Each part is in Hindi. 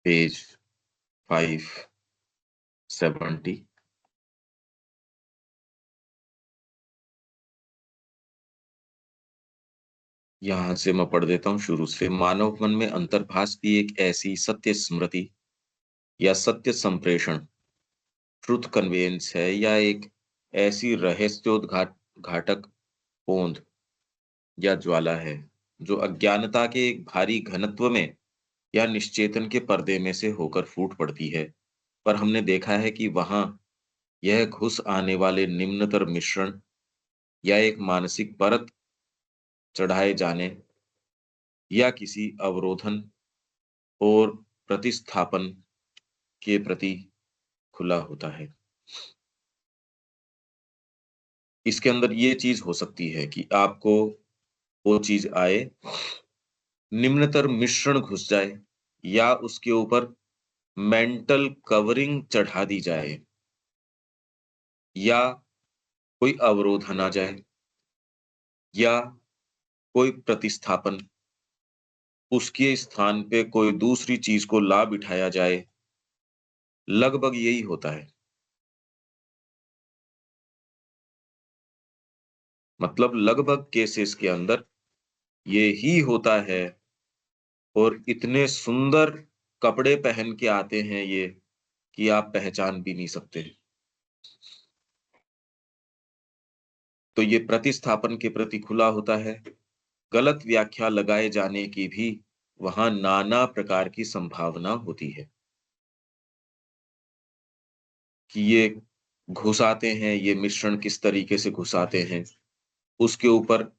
पेज 570। यहां से मैं पढ़ देता हूं शुरू से। मानव मन में अंतर्भास की एक ऐसी सत्य स्मृति या सत्य संप्रेषण, ट्रुथ कन्वेयंस है, या एक ऐसी रहस्योद्घाट घातक पोंद या ज्वाला है जो अज्ञानता के एक भारी घनत्व में या निश्चेतन के पर्दे में से होकर फूट पड़ती है। पर हमने देखा है कि वहां यह घुस आने वाले निम्नतर मिश्रण या एक मानसिक परत चढ़ाए जाने या किसी अवरोधन और प्रतिस्थापन के प्रति खुला होता है। इसके अंदर ये चीज हो सकती है कि आपको वो चीज आए, निम्नतर मिश्रण घुस जाए, या उसके ऊपर मेंटल कवरिंग चढ़ा दी जाए, या कोई अवरोधन आ जाए, या कोई प्रतिस्थापन, उसके स्थान पे कोई दूसरी चीज को ला बिठाया जाए। लगभग यही होता है। मतलब लगभग केसेस के अंदर ये ही होता है। और इतने सुंदर कपड़े पहन के आते हैं ये कि आप पहचान भी नहीं सकते। तो ये प्रतिस्थापन के प्रति खुला होता है। गलत व्याख्या लगाए जाने की भी वहां नाना प्रकार की संभावना होती है कि ये घुसाते हैं, ये मिश्रण किस तरीके से घुसाते हैं, उसके ऊपर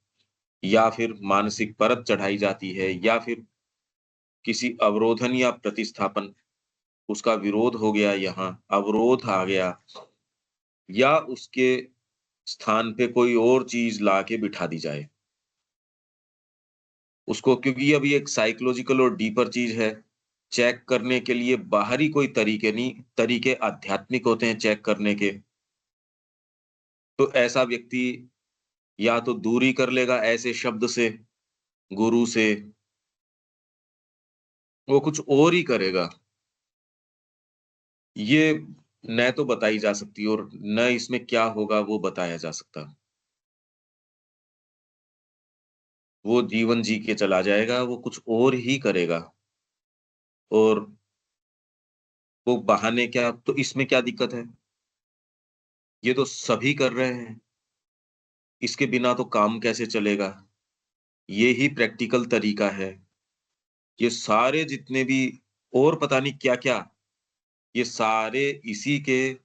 या फिर मानसिक परत चढ़ाई जाती है, या फिर किसी अवरोधन या प्रतिस्थापन, उसका विरोध हो गया, यहाँ अवरोध आ गया, या उसके स्थान पे कोई और चीज ला के बिठा दी जाए उसको, क्योंकि अभी एक साइकोलॉजिकल और डीपर चीज है। चेक करने के लिए बाहरी कोई तरीके नहीं, तरीके आध्यात्मिक होते हैं चेक करने के। तो ऐसा व्यक्ति या तो दूरी कर लेगा ऐसे शब्द से, गुरु से, वो कुछ और ही करेगा। ये न तो बताई जा सकती और न इसमें क्या होगा वो बताया जा सकता। वो जीवन जी के चला जाएगा, वो कुछ और ही करेगा। और वो बहाने क्या, तो इसमें क्या दिक्कत है? ये तो सभी कर रहे हैं, इसके बिना तो काम कैसे चलेगा? ये ही प्रैक्टिकल तरीका है। ये सारे जितने भी और पता नहीं क्या-क्या, ये सारे इसी के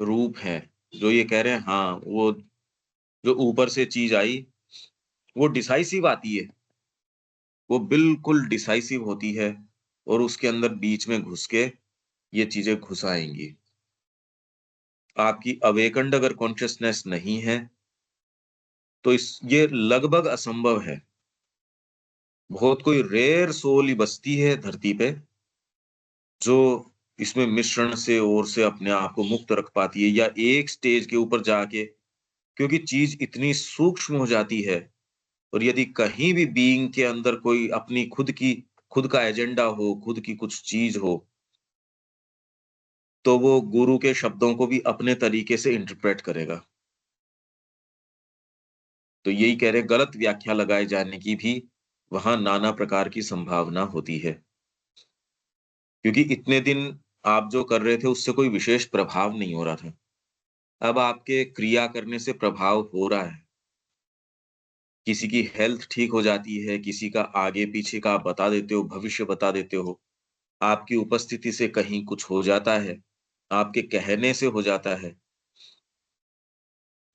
रूप हैं, जो ये कह रहे हैं हाँ, वो जो ऊपर से चीज़ आई, वो डिसाइसिव आती है, वो बिल्कुल डिसाइसिव होती है, और उसके अंदर बीच में घुस के ये चीज़ें घुसाएँगी। आपकी अवेकन्ड अगर कॉन्शसनेस नहीं है, तो ये लगभग असंभव है। बहुत कोई रेयर सोल ही बसती है धरती पे, जो इसमें मिश्रण से और से अपने आप को मुक्त रख पाती है, या एक स्टेज के ऊपर जाके, क्योंकि चीज़ इतनी सूक्ष्म हो जाती है। और यदि कहीं भी बीइंग के अंदर कोई अपनी खुद का एजेंडा हो, खुद की कुछ चीज़ हो, तो वो गुरु के शब्दों को भी अपने तरीके से इंटरप्रेट करेगा। तो यही कह रहे हैं, गलत व्याख्या लगाए जाने की भी वहाँ नाना प्रकार की संभावना होती है। क्योंकि इतने दिन आप जो कर रहे थे उससे कोई विशेष प्रभाव नहीं हो रहा था। अब आपके क्रिया करने से प्रभाव हो रहा है। किसी की हेल्थ ठीक हो जाती है, किसी का आगे-पीछे का आप बता देते हो, भविष्य बता देते हो। आपकी उपस्थिति से कहीं कुछ हो जाता है, आपके कहने से हो जाता है।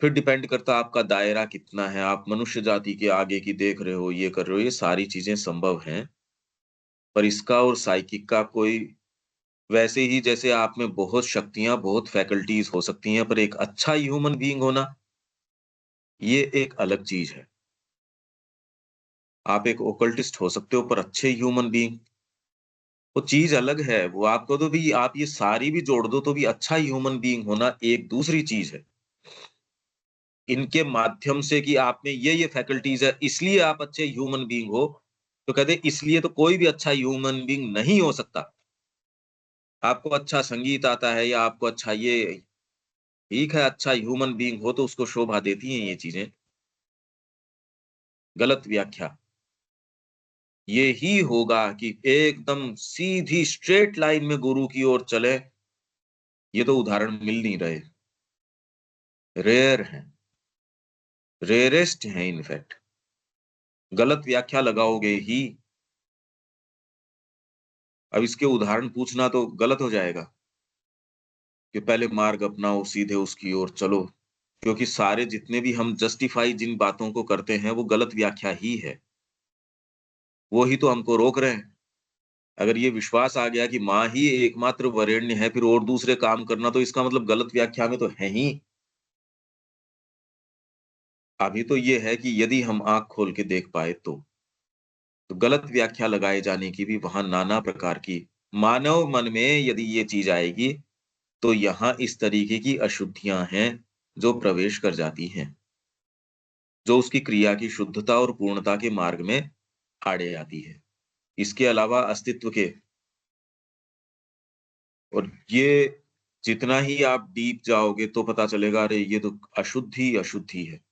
फिर डिपेंड करता है आपका दायरा कितना है, आप मनुष्य जाति के आगे की देख रहे हो, ये कर रहे हो, ये सारी चीज़ें संभव हैं। पर इसका और साइकिक का कोई, वैसे ही जैसे आप में बहुत शक्तियाँ, बहुत फैकल्टीज़ हो सकती हैं, पर एक अच्छा ह्यूमन बीइंग होना, ये एक अलग चीज़ है। आप एक ओकल्टिस्ट हो सकते हो, पर अच्छे ह्यूमन बीइंग, वो चीज़ अलग है। वो आपको तो भी, आप ये सारी भी जोड़ दो तो भी अच्छा ह्यूमन बीइंग होना एक दूसरी चीज़ है। इनके माध्यम से कि आप में ये फैकल्टीज़ है, इसलिए आप अच्छे ह्यूमन बीइंग हो, तो कहते इसलिए तो कोई भी अच्छा ह्यूमन बीइंग नहीं हो सकता। आपको अच्छा संगीत आता है या आपको अच्छा ये ठीक है, अच्छा ह्यूमन बीइंग हो तो उसको शोभा देती हैं ये चीज़ें। गलत व्याख्या। ये ही होगा कि एकदम सीधी स्ट्रेट लाइन में गुरु की ओर चले, ये तो उदाहरण मिल नहीं रहे। रेयर हैं, रेयरेस्ट हैं इनफैक्ट। गलत व्याख्या लगाओगे ही। अब इसके उदाहरण पूछना तो गलत हो जाएगा कि पहले मार्ग अपनाओ, सीधे उसकी ओर चलो। क्योंकि सारे जितने भी हम जस्टिफाई जिन बातों को करते हैं, वो गलत व्याख्या ही है। वो ही तो हमको रोक रहे हैं। अगर ये विश्वास आ गया कि माँ ही एकमात्र वरेण्य है, फिर और दूसरे काम करना तो इसका मतलब गलत व्याख्या में तो है ही। अभी तो ये है कि यदि हम आँख खोल के देख पाए तो गलत व्याख्या लगाए जाने की भी वहाँ नाना प्रकार की मानव मन में यदि ये चीज़ आएगी, तो यहाँ इस तरीके की अशुद्धियाँ हैं, जो प्रवेश कर जाती हैं, जो उसकी क्रिया की शुद्धता और पूर्णता के मार्ग में आड़े आती है। इसके अलावा अस्तित्व के और ये जितना ही आप डीप जाओगे तो पता चलेगा अरे ये तो अशुद्धि, अशुद्धि है।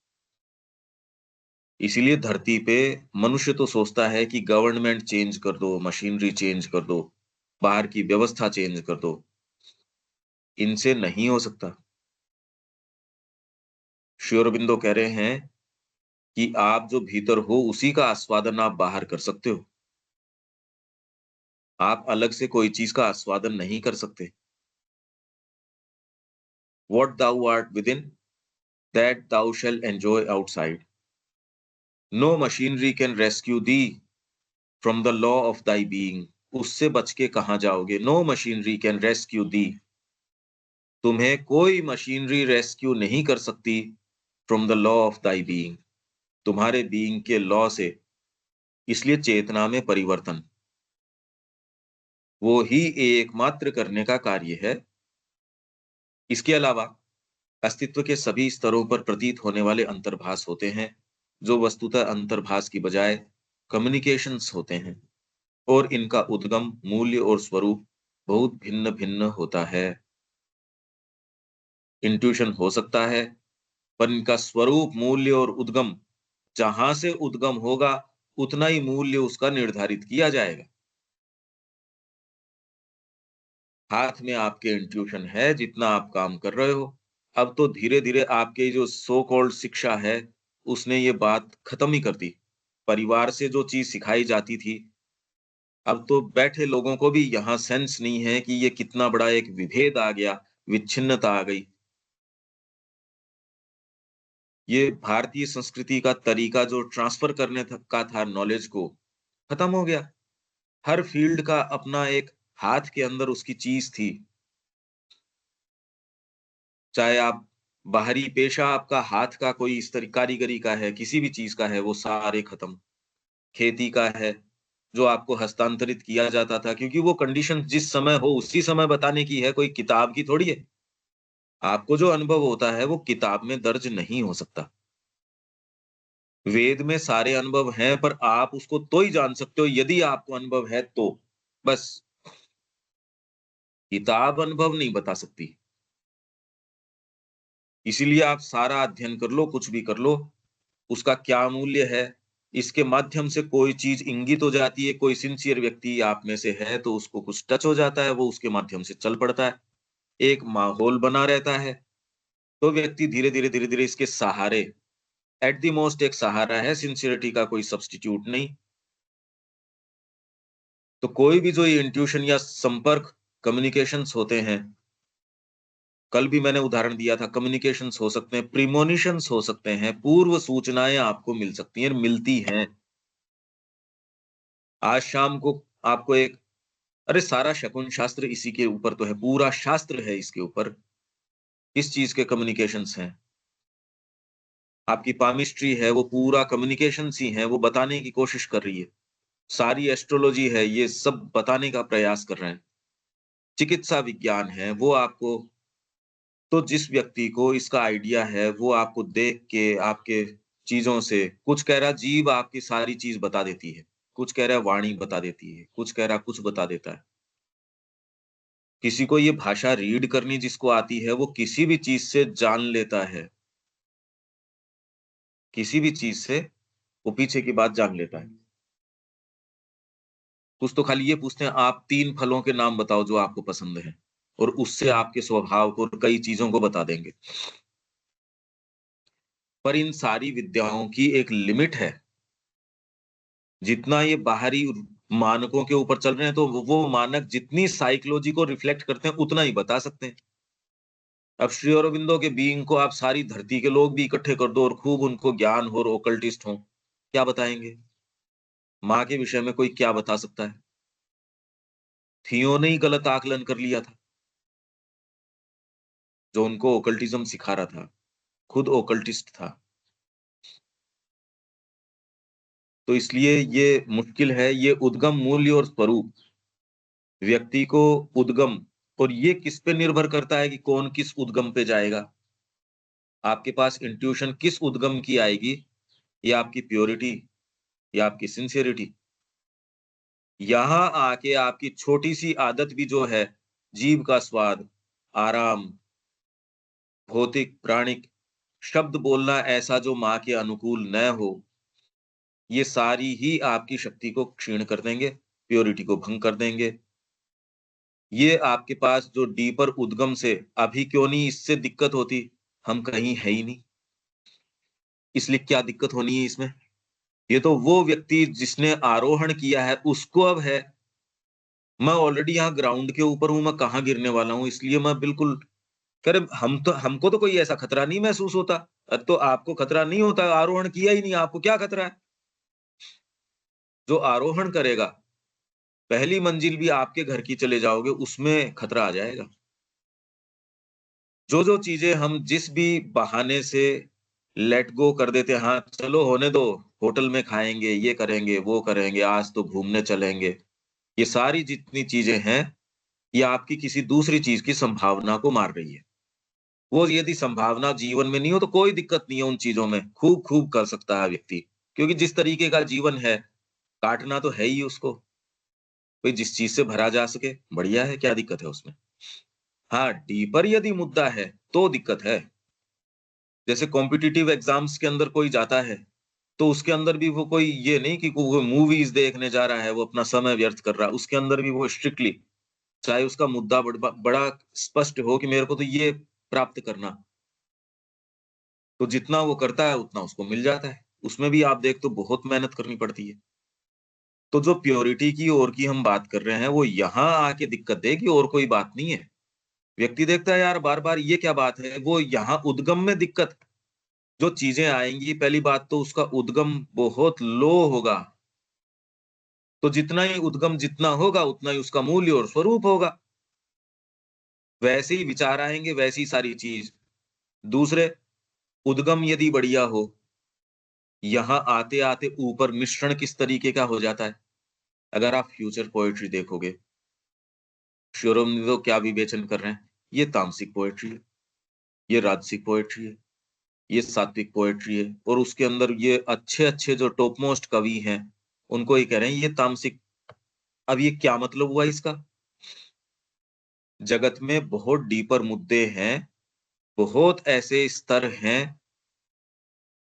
इसीलिए धरती पे मनुष्य तो सोचता है कि गवर्नमेंट चेंज कर दो, मशीनरी चेंज कर दो, बाहर की व्यवस्था चेंज कर दो। इनसे नहीं हो सकता। श्री अरबिंदो कह रहे हैं कि आप जो भीतर हो उसी का आस्वादन आप बाहर कर सकते हो। आप अलग से कोई चीज़ का आस्वादन नहीं कर सकते। What thou art within, that thou shall enjoy outside. No machinery can rescue thee from the law of thy being. उससे बच के कहाँ जाओगे? No machinery can rescue thee. तुम्हें कोई मशीनरी रेस्क्यू नहीं कर सकती from the law of thy being. तुम्हारे बीइंग के लॉ से। इसलिए चेतना में परिवर्तन वो ही एकमात्र करने का कार्य है। इसके अलावा अस्तित्व के सभी स्तरों पर प्रतीत होने वाले अंतर्भास होते हैं, जो वस्तुतः अंतर्भास की बजाय कम्युनिकेशंस होते हैं, और इनका उद्गम, मूल्य और स्वरूप बहुत भिन्न-भिन्न होता है। इंट्यूशन हो सकता है, पर इनका स्वरूप, मूल्य और उद्गम जहां से उद्गम होगा, उतना ही मूल्य उसका निर्धारित किया जाएगा। हाथ में आपके इंट्यूशन है, जितना आप काम कर रहे हो। अब तो धीरे-धीरे आपके जो सो कॉल्ड शिक्षा है, उसने ये बात खत्म ही कर दी। परिवार से जो चीज़ सिखाई जाती थी, अब तो बैठे लोगों को भी यहाँ सेंस नहीं है कि ये कितना बड़ा एक विभेद आ गया, विच्छिन्नता आ गई। ये भारतीय संस्कृति का तरीका जो ट्रांसफ़र करने का था नॉलेज को, खत्म हो गया। हर फ़ील्ड का अपना एक हाथ के अंदर उसकी चीज़ थी। चाहे आप बाहरी पेशा आपका हाथ का कोई इस कारीगरी का है, किसी भी चीज़ का है, वो सारे खत्म। खेती का है, जो आपको हस्तांतरित किया जाता था क्योंकि वो कंडीशन जिस समय हो उसी समय बताने की है, कोई किताब की थोड़ी है। आपको जो अनुभव होता है वो किताब में दर्ज नहीं हो सकता। वेद में सारे अनुभव हैं पर आप उसको तो ही जान सकते हो यदि आपको अनुभव है तो। बस किताब अनुभव नहीं बता सकती। इसीलिए आप सारा अध्ययन कर लो, कुछ भी कर लो, उसका क्या मूल्य है, इसके माध्यम से कोई चीज़ इंगित हो जाती है, कोई सिंसियर व्यक्ति आप में से है तो उसको कुछ टच हो जाता है, वो उसके माध्यम से चल पड़ता है। एक माहौल बना रहता है, तो व्यक्ति धीरे-धीरे, धीरे-धीरे इसके सहारे एट द मोस्ट एक सहारा है, सिंसियरिटी का कोई सब्स्टिट्यूट नहीं। तो कोई भी जो ये इंट्यूशन या संपर्क कम्युनिकेशंस होते हैं, कल भी मैंने उदाहरण दिया था, कम्युनिकेशंस हो सकते हैं, प्रीमोनिशंस हो सकते हैं, पूर्व सूचनाएँ आपको मिल सकती हैं, मिलती हैं। आज शाम को आपको एक अरे सारा शकुन शास्त्र इसी के ऊपर तो है, पूरा शास्त्र है इसके ऊपर। किस चीज़ के कम्युनिकेशंस हैं? आपकी पामिस्ट्री है, वो पूरा कम्युनिकेशंस ही है, वो बताने की कोशिश कर रही है। सारी एस्ट्रोलॉजी है, ये सब बताने का प्रयास कर रहे हैं। चिकित्सा विज्ञान है, वो आपको तो जिस व्यक्ति को इसका आइडिया है, वो आपको देख के, आपके चीज़ों से कुछ कह रहा जीभ आपकी सारी चीज़ बता देती है। कुछ कह रहा है वाणी बता देती है, कुछ कह रहा है कुछ बता देता है। किसी को ये भाषा रीड करनी जिसको आती है, वो किसी भी चीज़ से जान लेता है। किसी भी चीज़ से वो पीछे की बात जान लेता है। कुछ तो खाली ये पूछते हैं, आप 3 फलों के नाम बताओ जो आपको पसंद हैं, और उससे आपके स्वभाव को और कई चीज़ों को बता देंगे। पर इन सारी विद्याओं की एक लिमिट है। जितना ये बाहरी मानकों के ऊपर चल रहे हैं, तो वो मानक जितनी साइकोलॉजी को रिफ्लेक्ट करते हैं, उतना ही बता सकते हैं। अब श्री अरबिंदो के बीइंग को आप सारी धरती के लोग भी इकट्ठे कर दो और खूब उनको ज्ञान हो और ओकल्टिस्ट हों, क्या बताएँगे? माँ के विषय में कोई क्या बता सकता है? थियो ने ही गलत आकलन कर लिया था, जो उनको ओकल्टिज़्म सिखा रहा था, खुद ओकल्टिस्ट था। तो इसलिए ये मुश्किल है, ये उद्गम मूल्य और स्वरूप व्यक्ति को उद्गम, और ये किस पे निर्भर करता है कि कौन किस उद्गम पे जाएगा। आपके पास इंट्यूशन किस उद्गम की आएगी, या आपकी प्योरिटी, या आपकी सिंसियरिटी। यहाँ आके आपकी छोटी-सी आदत भी जो है, जीभ का स्वाद, आराम, भौतिक, प्राणिक शब्द बोलना ऐसा जो माँ के अनुकूल न हो, ये सारी ही आपकी शक्ति को क्षीण कर देंगे, प्योरिटी को भंग कर देंगे। ये आपके पास जो डीपर उद्गम से अभी क्यों नहीं इससे दिक्कत होती, हम कहीं है ही नहीं, इसलिए क्या दिक्कत होनी है इसमें? ये तो वो व्यक्ति जिसने आरोहण किया है उसको अब है। मैं ऑलरेडी यहाँ ग्राउंड के ऊपर हूँ, मैं कहाँ गिरने वाला हूँ, इसलिए मैं बिल्कुल कह रहे हमको तो कोई ऐसा खतरा नहीं महसूस होता। तो आपको खतरा नहीं होता, आरोहण किया ही नहीं, आपको क्या खतरा है? जो आरोहण करेगा, पहली मंजिल भी आपके घर की चले जाओगे, उसमें खतरा आ जाएगा। जो-जो चीज़ें हम जिस भी बहाने से लेट गो कर देते हैं, हाँ, चलो होने दो, होटल में खाएँगे, ये करेंगे, वो करेंगे, आज तो घूमने चलेंगे। ये सारी जितनी चीज़ें हैं, ये आपकी किसी दूसरी चीज़ की संभावना को मार रही है। वो यदि संभावना जीवन में नहीं हो, तो कोई दिक्कत नहीं है उन चीज़ों में, खूब-खूब कर सकता है व्यक्ति। क्योंकि जिस तरीके का जीवन है, काटना तो है ही उसको। कोई जिस चीज़ से भरा जा सके, बढ़िया है, क्या दिक्कत है उसमें? हाँ, डीपर यदि मुद्दा है, तो दिक्कत है। जैसे कॉम्पिटिटिव एग्ज़ाम्स के अंदर कोई जाता है, तो उसके अंदर भी वो कोई ये नहीं कि वो मूवीज़ देखने जा रहा है, वो अपना समय व्यर्थ कर रहा है। उसके अंदर भी वो स्ट्रिक्टली, चाहे उसका मुद्दा बड़ा स्पष्ट हो कि मेरे को तो ये प्राप्त करना, तो जितना वो करता है, उतना उसको मिल जाता है। उसमें भी आप देख तो बहुत मेहनत करनी पड़ती है। तो जो प्योरिटी की ओर की हम बात कर रहे हैं, वो यहाँ आके दिक्कत देगी, और कोई बात नहीं है। व्यक्ति देखता है यार बार-बार ये क्या बात है, वो यहाँ उद्गम में दिक्कत, जो चीज़ें आएँगी, पहली बात तो उसका उद्गम बहुत लो होगा। तो जितना ही उद्गम जितना होगा, उतना ही उसका मूल्य और स्वरूप होगा। वैसे ही विचार आएँगे, वैसी सारी चीज़। दूसरे, उद्गम यदि बढ़िया हो, यहाँ आते-आते ऊपर मिश्रण किस तरीके का हो जाता है। अगर आप फ्यूचर पोएट्री देखोगे, श्री अरबिंदो क्या विवेचन कर रहे हैं, ये तामसिक पोएट्री है, ये राजसिक पोएट्री है, ये सात्विक पोएट्री है, और उसके अंदर ये अच्छे-अच्छे जो टॉप मोस्ट कवि हैं, उनको ये कह रहे हैं ये तामसिक। अब ये क्या मतलब हुआ इसका? जगत में बहुत डीपर मुद्दे हैं, बहुत ऐसे स्तर हैं,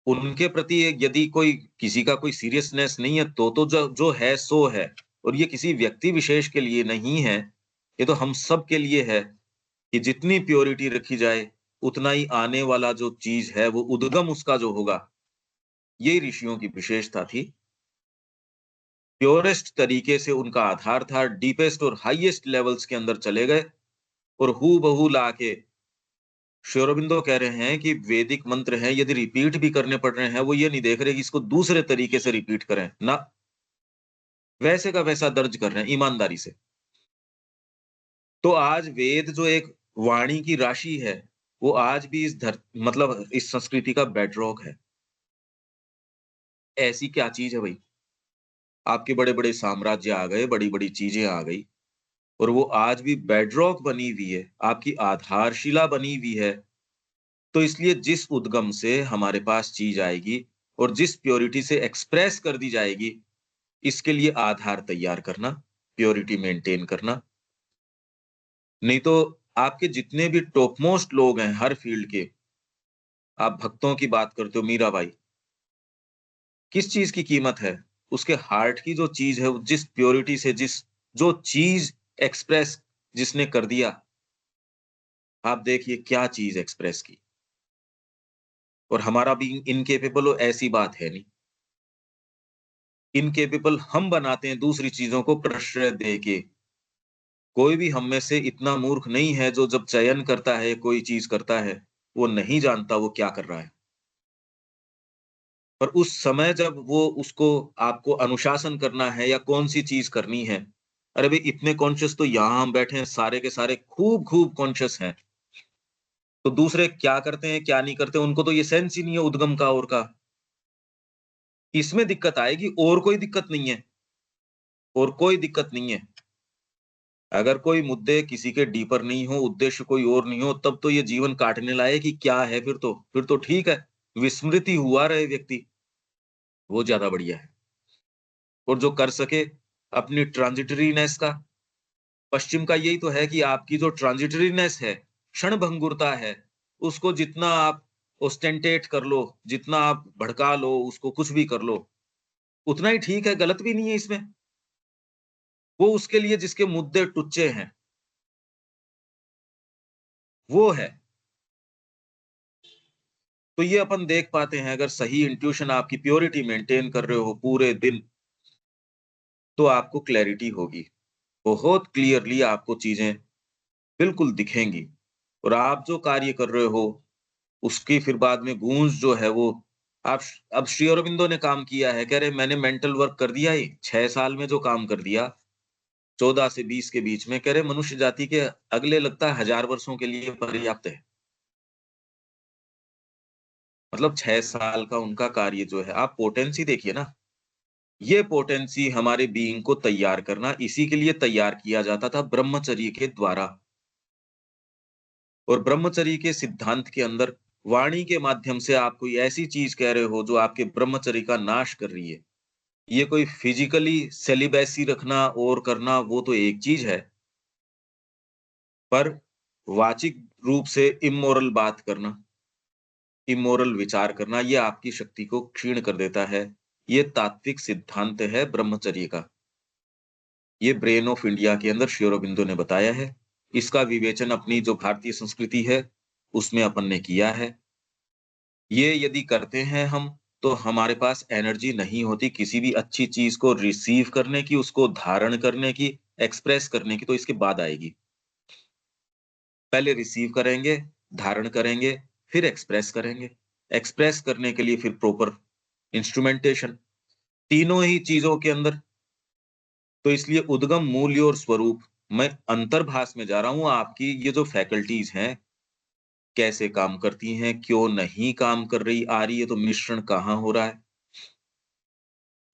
उनके प्रति यदि कोई किसी का कोई सीरियसनेस नहीं है, तो जो जो है सो है, और ये किसी व्यक्ति विशेष के लिए नहीं है, ये तो हम सब के लिए है कि जितनी प्योरिटी रखी जाए, उतना ही आने वाला जो चीज़ है, वो उद्गम उसका जो होगा, ये ऋषियों की विशेषता थी। प्योरेस्ट तरीके से उनका आधार था, डीपेस्ट और हाईएस्ट लेवल्स के अंदर चले गए, और हूबहू लाके श्री अरबिंदो कह रहे हैं कि वैदिक मंत्र हैं, यदि रिपीट भी करने पड़ रहे हैं, वो ये नहीं देख रहे कि इसको दूसरे तरीके से रिपीट करें। ना, वैसे का वैसा दर्ज कर रहे हैं ईमानदारी से। तो आज वेद जो एक वाणी की राशि है, वो आज भी मतलब इस संस्कृति का बेडरॉक है। ऐसी क्या चीज़ है भई? आपके बड़े-बड़े साम्राज्य आ गए, बड़ी-बड़ी चीज़ें आ गई, और वो आज भी बेडरॉक बनी हुई है, आपकी आधारशिला बनी हुई है। तो इसलिए जिस उद्गम से हमारे पास चीज़ आएगी, और जिस प्योरिटी से एक्सप्रेस कर दी जाएगी, इसके लिए आधार तैयार करना, प्योरिटी मेंटेन करना। नहीं तो आपके जितने भी टॉप मोस्ट लोग हैं हर फील्ड के, आप भक्तों की बात करते हो मीराबाई, किस चीज़ की कीमत है? उसके हार्ट की जो चीज़ है, वो जिस प्योरिटी से जो चीज़ एक्सप्रेस जिसने कर दिया, आप देखिए क्या चीज़ एक्सप्रेस की। और हमारा बीइंग इनकेपेबल हो ऐसी बात है नहीं। इनकेपेबल हम बनाते हैं दूसरी चीज़ों को प्रश्रय दे के। कोई भी हम में से इतना मूर्ख नहीं है जो जब चयन करता है, कोई चीज़ करता है, वो नहीं जानता वो क्या कर रहा है। पर उस समय जब वो उसको आपको अनुशासन करना है या कौन-सी चीज़ करनी है, अरे भई इतने कॉन्शियस तो यहाँ हम बैठे हैं सारे के सारे खूब-खूब कॉन्शियस हैं। तो दूसरे क्या करते हैं, क्या नहीं करते, उनको तो ये सेंस ही नहीं है उद्गम का और का। इसमें दिक्कत आएगी और कोई दिक्कत नहीं है, और कोई दिक्कत नहीं है। अगर कोई मुद्दे किसी के डीपर नहीं हो, उद्देश्य कोई और नहीं हो, तब तो ये जीवन काटने लायक ही क्या है फिर तो। फिर तो ठीक है, विस्मृति हुआ रहे व्यक्ति, वो ज़्यादा बढ़िया है। और जो कर सके अपनी ट्रांजिटरीनेस का, पश्चिम का यही तो है कि आपकी जो ट्रांजिटरीनेस है, क्षणभंगुरता है, उसको जितना आप ओस्टेंटेट कर लो, जितना आप भड़का लो, उसको कुछ भी कर लो, उतना ही ठीक है, गलत भी नहीं है इसमें। वो उसके लिए जिसके मुद्दे टुच्चे हैं, वो है। तो ये अपन देख पाते हैं, अगर सही इंट्यूशन आपकी प्योरिटी मेंटेन कर रहे हो पूरे दिन, तो आपको क्लैरिटी होगी। बहुत क्लियरली आपको चीज़ें बिल्कुल दिखेंगी, और आप जो कार्य कर रहे हो, उसकी फिर बाद में गूँज जो है वो आप अब श्री अरबिंदो ने काम किया है, कह रहे मैंने मेंटल वर्क कर दिया ही, 6 साल में जो काम कर दिया, 14 से 20 के बीच में, कह रहे मनुष्य जाति के अगले लगता है 1000 वर्षों के लिए पर्याप्त है। मतलब 6 साल का उनका कार्य जो है, आप पोटेंसी देखिए ना, ये पोटेंसी हमारे बीइंग को तैयार करना, इसी के लिए तैयार किया जाता था ब्रह्मचर्य के द्वारा। और ब्रह्मचर्य के सिद्धांत के अंदर वाणी के माध्यम से आप कोई ऐसी चीज़ कह रहे हो जो आपके ब्रह्मचर्य का नाश कर रही है। ये कोई फिज़िकली सेलिबेसी रखना और करना वो तो एक चीज़ है, पर वाचिक रूप से इम्मोरल बात करना, इम्मोरल विचार करना, ये आपकी शक्ति को क्षीण कर देता है। ये तात्विक सिद्धांत है ब्रह्मचर्य का। ये ब्रेन ऑफ इंडिया के अंदर श्री अरबिंदो ने बताया है। इसका विवेचन अपनी जो भारतीय संस्कृति है, उसमें अपन ने किया है। ये यदि करते हैं हम, तो हमारे पास एनर्जी नहीं होती किसी भी अच्छी चीज़ को रिसीव करने की, उसको धारण करने की, एक्सप्रेस करने की, तो इसके बाद आएगी। पहले रिसीव करेंगे, धारण करेंगे, फिर एक्सप्रेस करेंगे। एक्सप्रेस करने के लिए फिर प्रॉपर इंस्ट्रूमेंटेशन, तीनों ही चीज़ों के अंदर। तो इसलिए उद्गम, मूल्य और स्वरूप, मैं अंतर्भास में जा रहा हूँ, आपकी ये जो फैकल्टीज़ हैं, कैसे काम करती हैं, क्यों नहीं काम कर रही, आ रही है तो मिश्रण कहाँ हो रहा है।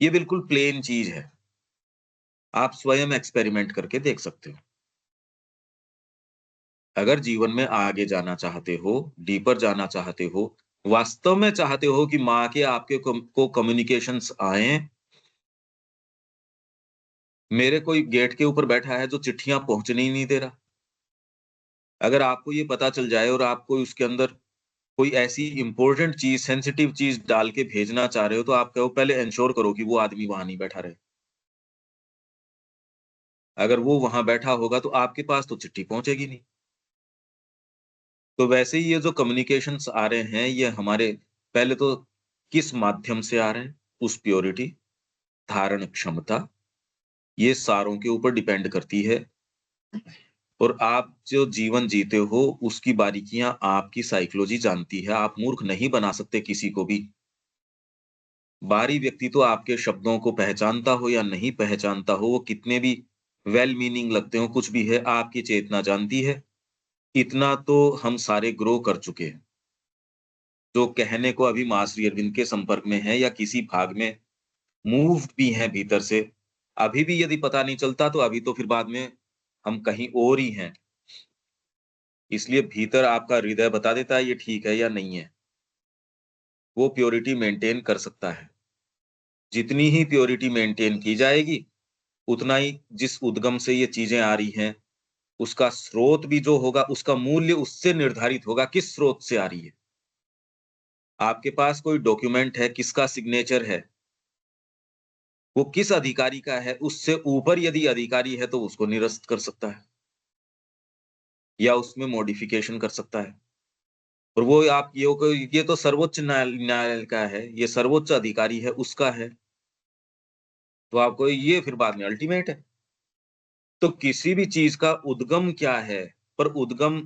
ये बिल्कुल प्लेन चीज़ है। आप स्वयं एक्सपेरिमेंट करके देख सकते हो। अगर जीवन में आगे जाना चाहते हो, डीपर जाना चाहते हो, वास्तव में चाहते हो कि माँ के आपके को कम्युनिकेशंस आएँ, मेरे कोई गेट के ऊपर बैठा है जो चिट्ठियाँ पहुँचने ही नहीं दे रहा। अगर आपको ये पता चल जाए और आप कोई उसके अंदर कोई ऐसी इम्पोर्टेंट चीज़, सेंसिटिव चीज़ डाल के भेजना चाह रहे हो, तो आप कहो पहले एन्श्योर करो कि वो आदमी वहाँ नहीं बैठा रहे। अगर वो वहाँ बैठा होगा तो आपके पास तो चिट्ठी पहुँचेगी नहीं। तो वैसे ही ये जो कम्युनिकेशंस आ रहे हैं, ये हमारे पहले तो किस माध्यम से आ रहे हैं, उस प्योरिटी, धारण क्षमता, ये सारों के ऊपर डिपेंड करती है। और आप जो जीवन जीते हो, उसकी बारीकियाँ आपकी साइकोलॉजी जानती है, आप मूर्ख नहीं बना सकते किसी को भी। बाहरी व्यक्ति तो आपके शब्दों को पहचानता हो या नहीं पहचानता हो, वो कितने भी वेल मीनिंग लगते हों, कुछ भी है, आपकी चेतना जानती है। इतना तो हम सारे ग्रो कर चुके हैं। जो कहने को अभी माँ श्री अरविंद के संपर्क में हैं या किसी भाग में मूव्ड भी हैं भीतर से, अभी भी यदि पता नहीं चलता तो अभी तो फिर बाद में हम कहीं और ही हैं। इसलिए भीतर आपका हृदय बता देता है ये ठीक है या नहीं है। वो प्योरिटी मेंटेन कर सकता है। जितनी ही प्योरिटी मेंटेन की जाएगी, उतना ही जिस उद्गम से ये चीज़ें आ रही हैं, उसका स्रोत भी जो होगा, उसका मूल्य उससे निर्धारित होगा, किस स्रोत से आ रही है। आपके पास कोई डॉक्यूमेंट है, किसका सिग्नेचर है, वो किस अधिकारी का है, उससे ऊपर यदि अधिकारी है, तो उसको निरस्त कर सकता है या उसमें मॉडिफ़िकेशन कर सकता है। और वो आप ये तो सर्वोच्च न्यायालय का है, ये सर्वोच्च अधिकारी है, उसका है, तो आपको ये फिर बाद में अल्टीमेट है। तो किसी भी चीज़ का उद्गम क्या है, पर उद्गम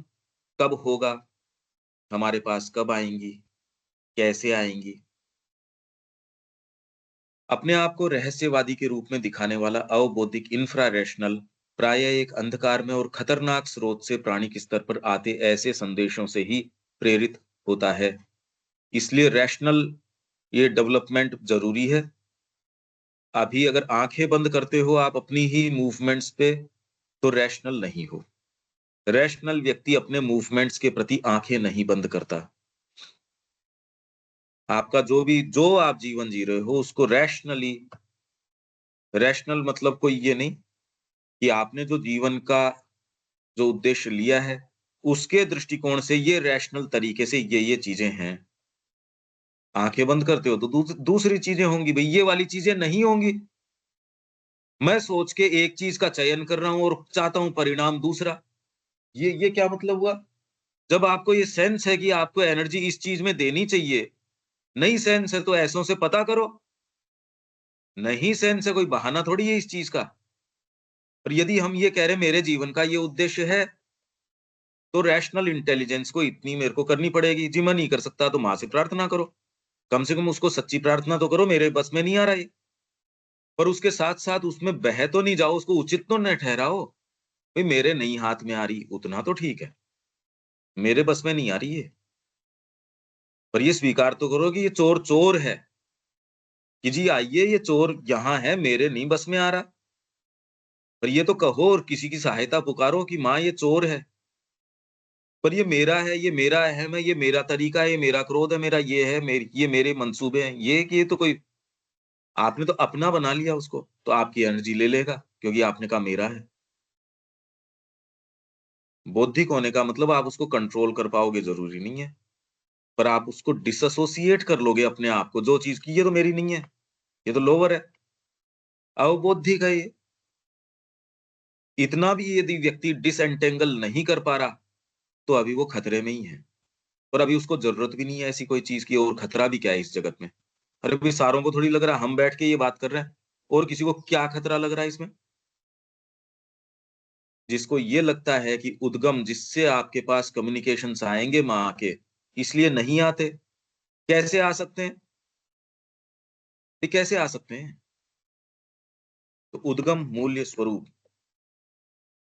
कब होगा, हमारे पास कब आएँगी, कैसे आएँगी? अपने आप को रहस्यवादी के रूप में दिखाने वाला अवबौद्धिक इंफ्रा रैशनल प्रायः एक अंधकार में और खतरनाक स्रोत से प्राणिक स्तर पर आते ऐसे संदेशों से ही प्रेरित होता है। इसलिए रैशनल ये डेवलपमेंट ज़रूरी है। अभी अगर आँखें बंद करते हो आप अपनी ही मूवमेंट्स पे, तो रैशनल नहीं हो। रैशनल व्यक्ति अपने मूवमेंट्स के प्रति आँखें नहीं बंद करता। आपका जो आप जीवन जी रहे हो उसको रैशनल मतलब कोई ये नहीं कि आपने जो जीवन का जो उद्देश्य लिया है, उसके दृष्टिकोण से ये रैशनल तरीके से ये चीज़ें हैं। आँखें बंद करते हो तो दूसरी चीज़ें होंगी, भई ये वाली चीज़ें नहीं होंगी। मैं सोच के एक चीज़ का चयन कर रहा हूँ और चाहता हूँ परिणाम दूसरा। ये क्या मतलब हुआ? जब आपको ये सेंस है कि आपको एनर्जी इस चीज़ में देनी चाहिए, नहीं सेंस है तो ऐसों से पता करो। नहीं सेंस है, कोई बहाना थोड़ी है इस चीज़ का। और यदि हम ये कह रहे हैं मेरे जीवन का ये उद्देश्य है, तो रैशनल इंटेलिजेंस को इतनी मेरे को करनी पड़ेगी। जी मैं नहीं कर सकता तो माँ से प्रार्थना करो। कम से कम उसको सच्ची प्रार्थना तो करो, मेरे बस में नहीं आ रहा ये। पर उसके साथ-साथ उसमें बह तो नहीं जाओ, उसको उचित तो न ठहराओ। भई मेरे नहीं हाथ में आ रही, उतना तो ठीक है। मेरे बस में नहीं आ रही है। पर ये स्वीकार तो करो कि ये चोर चोर है, कि जी आइए ये चोर यहाँ है, मेरे नहीं बस में आ रहा। पर ये तो कहो और किसी की सहायता पुकारो कि माँ ये चोर है। पर ये मेरा है, ये मेरा अहम है, ये मेरा तरीका है, ये मेरा क्रोध है, मेरा ये है, ये मेरे मंसूबे हैं। ये तो कोई आपने तो अपना बना लिया उसको, तो आपकी एनर्जी ले लेगा, क्योंकि आपने कहा मेरा है। बौद्धिक होने का मतलब आप उसको कंट्रोल कर पाओगे ज़रूरी नहीं है, पर आप उसको डिसएसोसिएट कर लोगे अपने आप को, जो चीज़ की ये तो मेरी नहीं है, ये तो लोअर है, अवबौद्धिक है ये। इतना भी यदि व्यक्ति डिसएंटेंगल नहीं कर पा रहा, तो अभी वो खतरे में ही है और अभी उसको ज़रूरत भी नहीं है ऐसी कोई चीज़ की और खतरा भी क्या है इस जगत में। अरे भाई सारों को थोड़ी लग रहा है, हम बैठ के ये बात कर रहे हैं और किसी को क्या खतरा लग रहा है इसमें? जिसको ये लगता है कि उद्गम जिससे आपके पास कम्युनिकेशंस आएँगे माँ के, इसलिए नहीं आते। कैसे आ सकते हैं? ये कैसे आ सकते हैं? तो उद्गम मूल्य स्वरूप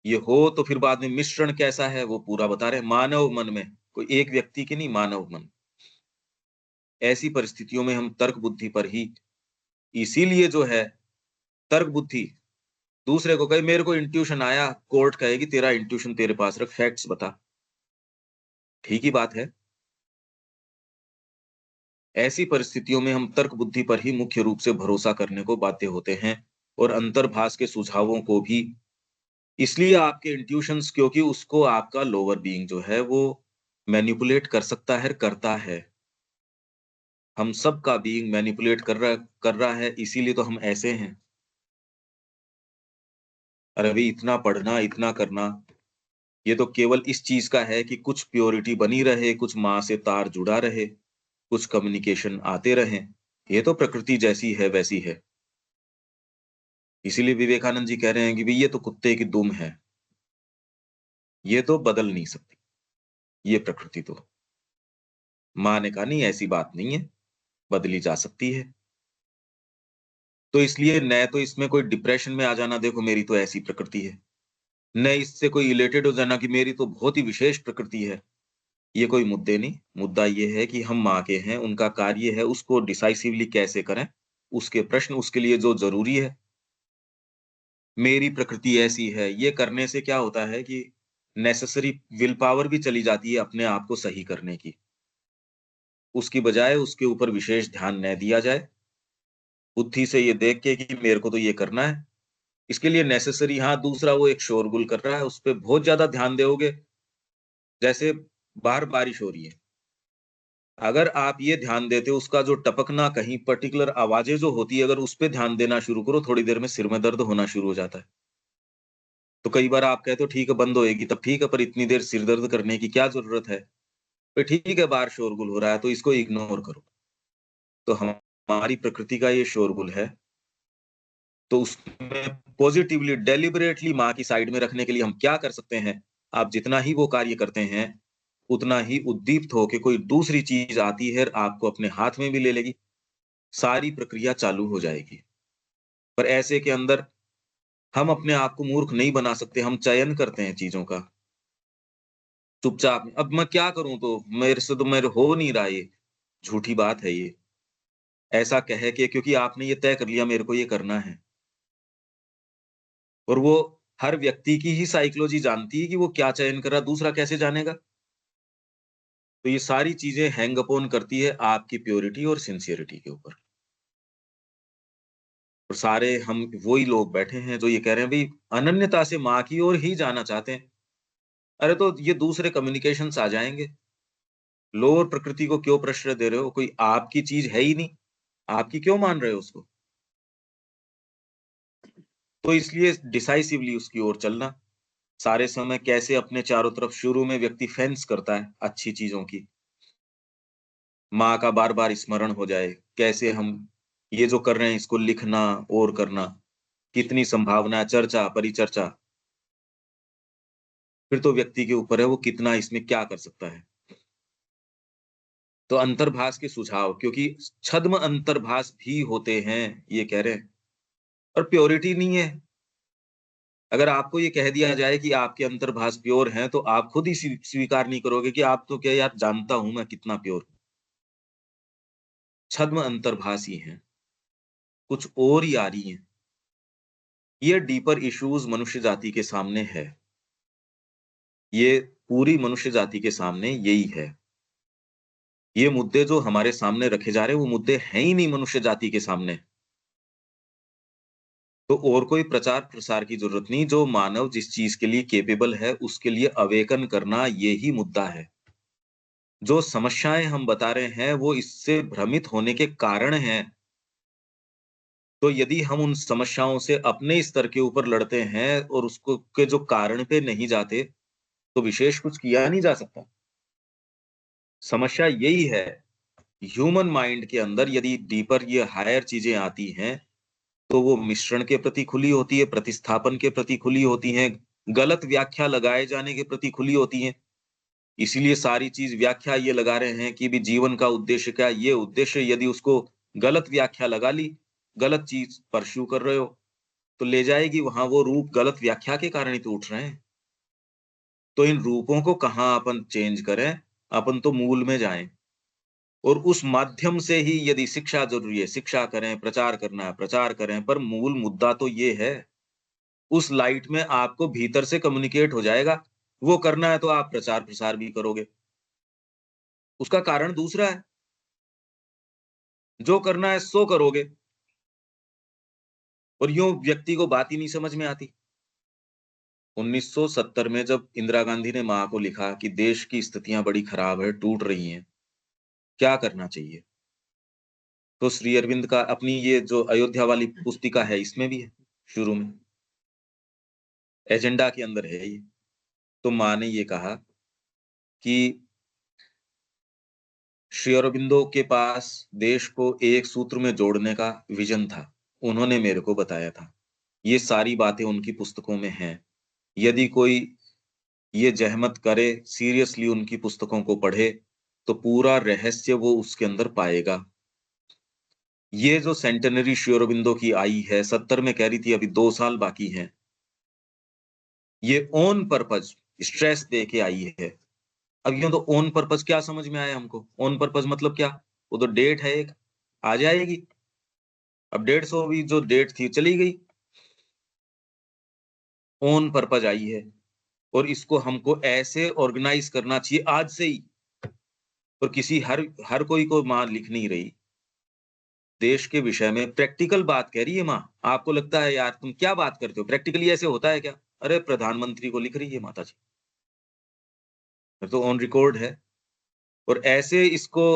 ये हो तो फिर बाद में मिश्रण कैसा है वो पूरा बता रहे हैं। मानव मन में, कोई एक व्यक्ति की नहीं मानव मन। ऐसी परिस्थितियों में हम तर्क बुद्धि पर ही इसीलिए जो है तर्क बुद्धि दूसरे को कहे मेरे को इंट्यूशन आया, कोर्ट कहेगी तेरा इंट्यूशन तेरे पास रख, फैक्ट्स बता। ठीक ही बात है। ऐसी परिस्थितियों में हम तर्क बुद्धि पर ही मुख्य रूप से भरोसा करने को बाध्य होते हैं और अंतर्भास के सुझावों को भी इसलिए आपके इंट्यूशंस क्योंकि उसको आपका लोअर बीइंग जो है वो मैनिपुलेट कर सकता है, करता है। हम सबका बीइंग मैनिपुलेट कर रहा है इसीलिए तो हम ऐसे हैं। और अभी इतना पढ़ना, इतना करना, ये तो केवल इस चीज़ का है कि कुछ प्योरिटी बनी रहे, कुछ माँ से तार जुड़ा रहे, कुछ कम्युनिकेशन आते रहें। ये तो प्रकृति जैसी है वैसी है। इसीलिए विवेकानंद जी कह रहे हैं कि भई ये तो कुत्ते की दुम है, ये तो बदल नहीं सकती, ये प्रकृति तो। माँ ने कहा नहीं ऐसी बात नहीं है, बदली जा सकती है। तो इसलिए न तो इसमें कोई डिप्रेशन में आ जाना देखो मेरी तो ऐसी प्रकृति है, न इससे कोई इलेटेड हो जाना कि मेरी तो बहुत ही विशेष प्रकृति है। ये कोई मुद्दे नहीं, मुद्दा ये है कि हम माँ के हैं, उनका कार्य है उसको डिसाइसिवली कैसे करें, उसके प्रश्न उसके लिए जो ज़रूरी है। मेरी प्रकृति ऐसी है, ये करने से क्या होता है कि नेसेसरी विल पावर भी चली जाती है अपने आप को सही करने की। उसकी बजाय उसके ऊपर विशेष ध्यान न दिया जाए, बुद्धि से ये देख के कि मेरे को तो ये करना है, इसके लिए नेसेसरी, हाँ, दूसरा वो एक शोरगुल कर रहा है, उस पे बहुत ज़्यादा ध्यान दोगे, जैसे बाहर बारिश हो रही है। अगर आप ये ध्यान देते हो उसका जो टपकना, कहीं पर्टिकुलर आवाज़ें जो होती है, अगर उस पे ध्यान देना शुरू करो, थोड़ी देर में सिर में दर्द होना शुरू हो जाता है। तो कई बार आप कहते हो ठीक है बंद होएगी, तब ठीक है, पर इतनी देर सिर दर्द करने की क्या ज़रूरत है? तो ठीक है बाहर शोरगुल हो रहा है तो इसको इग्नोर करो। तो हमारी प्रकृति का ये शोरगुल है, तो उसमें पॉज़िटिवली डेलिबरेटली माँ की साइड में रखने के लिए हम क्या कर सकते हैं? आप जितना ही वो कार्य करते हैं, उतना ही उद्दीप्त होके कोई दूसरी चीज़ आती है और आपको अपने हाथ में भी ले लेगी, सारी प्रक्रिया चालू हो जाएगी। पर ऐसे के अंदर हम अपने आप को मूर्ख नहीं बना सकते, हम चयन करते हैं चीज़ों का। चुपचाप, अब मैं क्या करूँ तो? मेरे से तो मेरे हो नहीं रहा ये, झूठी बात है ये। ऐसा कह के, क्योंकि आपने ये तय कर लिया मेरे को ये करना है, और वो हर व्यक्ति की ही साइकोलॉजी जानती है कि वो क्या चयन कर रहा है, दूसरा कैसे जानेगा? तो ये सारी चीज़ें हैंग अपॉन करती है आपकी प्योरिटी और सिंसियरिटी के ऊपर। और सारे हम वही लोग बैठे हैं जो ये कह रहे हैं भई अनन्यता से माँ की ओर ही जाना चाहते हैं। अरे तो ये दूसरे कम्युनिकेशंस आ जाएँगे। लोअर प्रकृति को क्यों प्रश्रय दे रहे हो? कोई आपकी चीज़ है ही नहीं, आपकी क्यों मान रहे हो उसको? तो इसलिए डिसाइसिवली उसकी ओर चलना। सारे समय कैसे अपने चारों तरफ, शुरू में व्यक्ति फेंस करता है अच्छी चीज़ों की, माँ का बार-बार स्मरण हो जाए, कैसे हम ये जो कर रहे हैं इसको लिखना और करना, कितनी संभावना, चर्चा, परिचर्चा, फिर तो व्यक्ति के ऊपर है वो कितना इसमें क्या कर सकता है। तो अंतर्भास के सुझाव, क्योंकि छद्म अंतर्भास भी होते हैं, ये कह रहे हैं, और प्योरिटी नहीं है। अगर आपको ये कह दिया जाए कि आपके अंतर्भास प्योर हैं, तो आप खुद ही स्वीकार नहीं करोगे कि आप तो क्या यार, जानता हूँ मैं कितना प्योर हूँ। छद्म अंतर्भास ही हैं, कुछ और ही आ रही हैं। ये डीपर इश्यूज़ मनुष्य जाति के सामने है। ये पूरी मनुष्य जाति के सामने यही है। ये मुद्दे जो हमारे सामने रखे जा रहे हैं, वो मुद्दे हैं ही नहीं मनुष्य जाति के सामने। तो और कोई प्रचार-प्रसार की ज़रूरत नहीं, जो मानव जिस चीज़ के लिए कैपेबल है, उसके लिए अवेकन करना, ये ही मुद्दा है। जो समस्याएँ हम बता रहे हैं, वो इससे भ्रमित होने के कारण हैं। तो यदि हम उन समस्याओं से अपने स्तर के ऊपर लड़ते हैं और उसको के जो कारण पे नहीं जाते, तो विशेष कुछ किया नहीं जा सकता। समस्या यही है, ह्यूमन माइंड के अंदर यदि डीपर ये हायर चीज़ें आती हैं, तो वो मिश्रण के प्रति खुली होती है, प्रतिस्थापन के प्रति खुली होती हैं, गलत व्याख्या लगाए जाने के प्रति खुली होती हैं। इसीलिए सारी चीज़ व्याख्या ये लगा रहे हैं कि भी जीवन का उद्देश्य क्या है? ये उद्देश्य, यदि उसको गलत व्याख्या लगा ली, गलत चीज़ परस्यू कर रहे हो, तो ले जाएगी वहाँ, वो रूप गलत व्याख्या के कारण ही तो उठ रहे हैं। तो इन रूपों को कहाँ अपन चेंज करें, अपन तो मूल में जाएँ, और उस माध्यम से ही यदि शिक्षा ज़रूरी है, शिक्षा करें, प्रचार करना है, प्रचार करें, पर मूल मुद्दा तो ये है, उस लाइट में आपको भीतर से कम्युनिकेट हो जाएगा। वो करना है तो आप प्रचार-प्रसार भी करोगे। उसका कारण दूसरा है, जो करना है सो करोगे, और यूँ व्यक्ति को बात ही नहीं समझ में आती। 1970 में जब इंदिरा गांधी ने माँ को लिखा कि देश की स्थितियाँ बड़ी खराब है, टूट रही हैं, क्या करना चाहिए? तो श्री अरविंद का अपनी ये जो अयोध्या वाली पुस्तिका है, इसमें भी है, शुरू में, एजेंडा के अंदर है ये। तो माँ ने ये कहा कि श्री अरबिंदो के पास देश को एक सूत्र में जोड़ने का विज़न था। उन्होंने मेरे को बताया था। ये सारी बातें उनकी पुस्तकों में हैं। यदि कोई ये ज़हमत करे, सीरियसली उनकी पुस्तकों को पढ़े, तो पूरा रहस्य वो उसके अंदर पाएगा। ये जो सेंटेनरी श्री अरबिंदो की आई है, 70 में कह रही थी, अभी 2 साल बाकी हैं। ये ऑन पर्पज़ स्ट्रेस दे के आई है। अब यूँ तो ऑन पर्पज़ क्या समझ में आया हमको? ऑन पर्पज़ मतलब क्या? वो तो डेट है एक, आ जाएगी। अब 150 भी जो डेट थी चली गई, ऑन पर्पज़ आई है, और इसको हमको ऐसे ऑर्गेनाइज़ करना चाहिए आज से ही। और किसी हर हर कोई को माँ लिख नहीं रही। देश के विषय में प्रैक्टिकल बात कह रही है माँ। आपको लगता है यार तुम क्या बात करते हो? प्रैक्टिकली ऐसे होता है क्या? अरे प्रधानमंत्री को लिख रही है माताजी। ये तो ऑन रिकॉर्ड है। और ऐसे इसको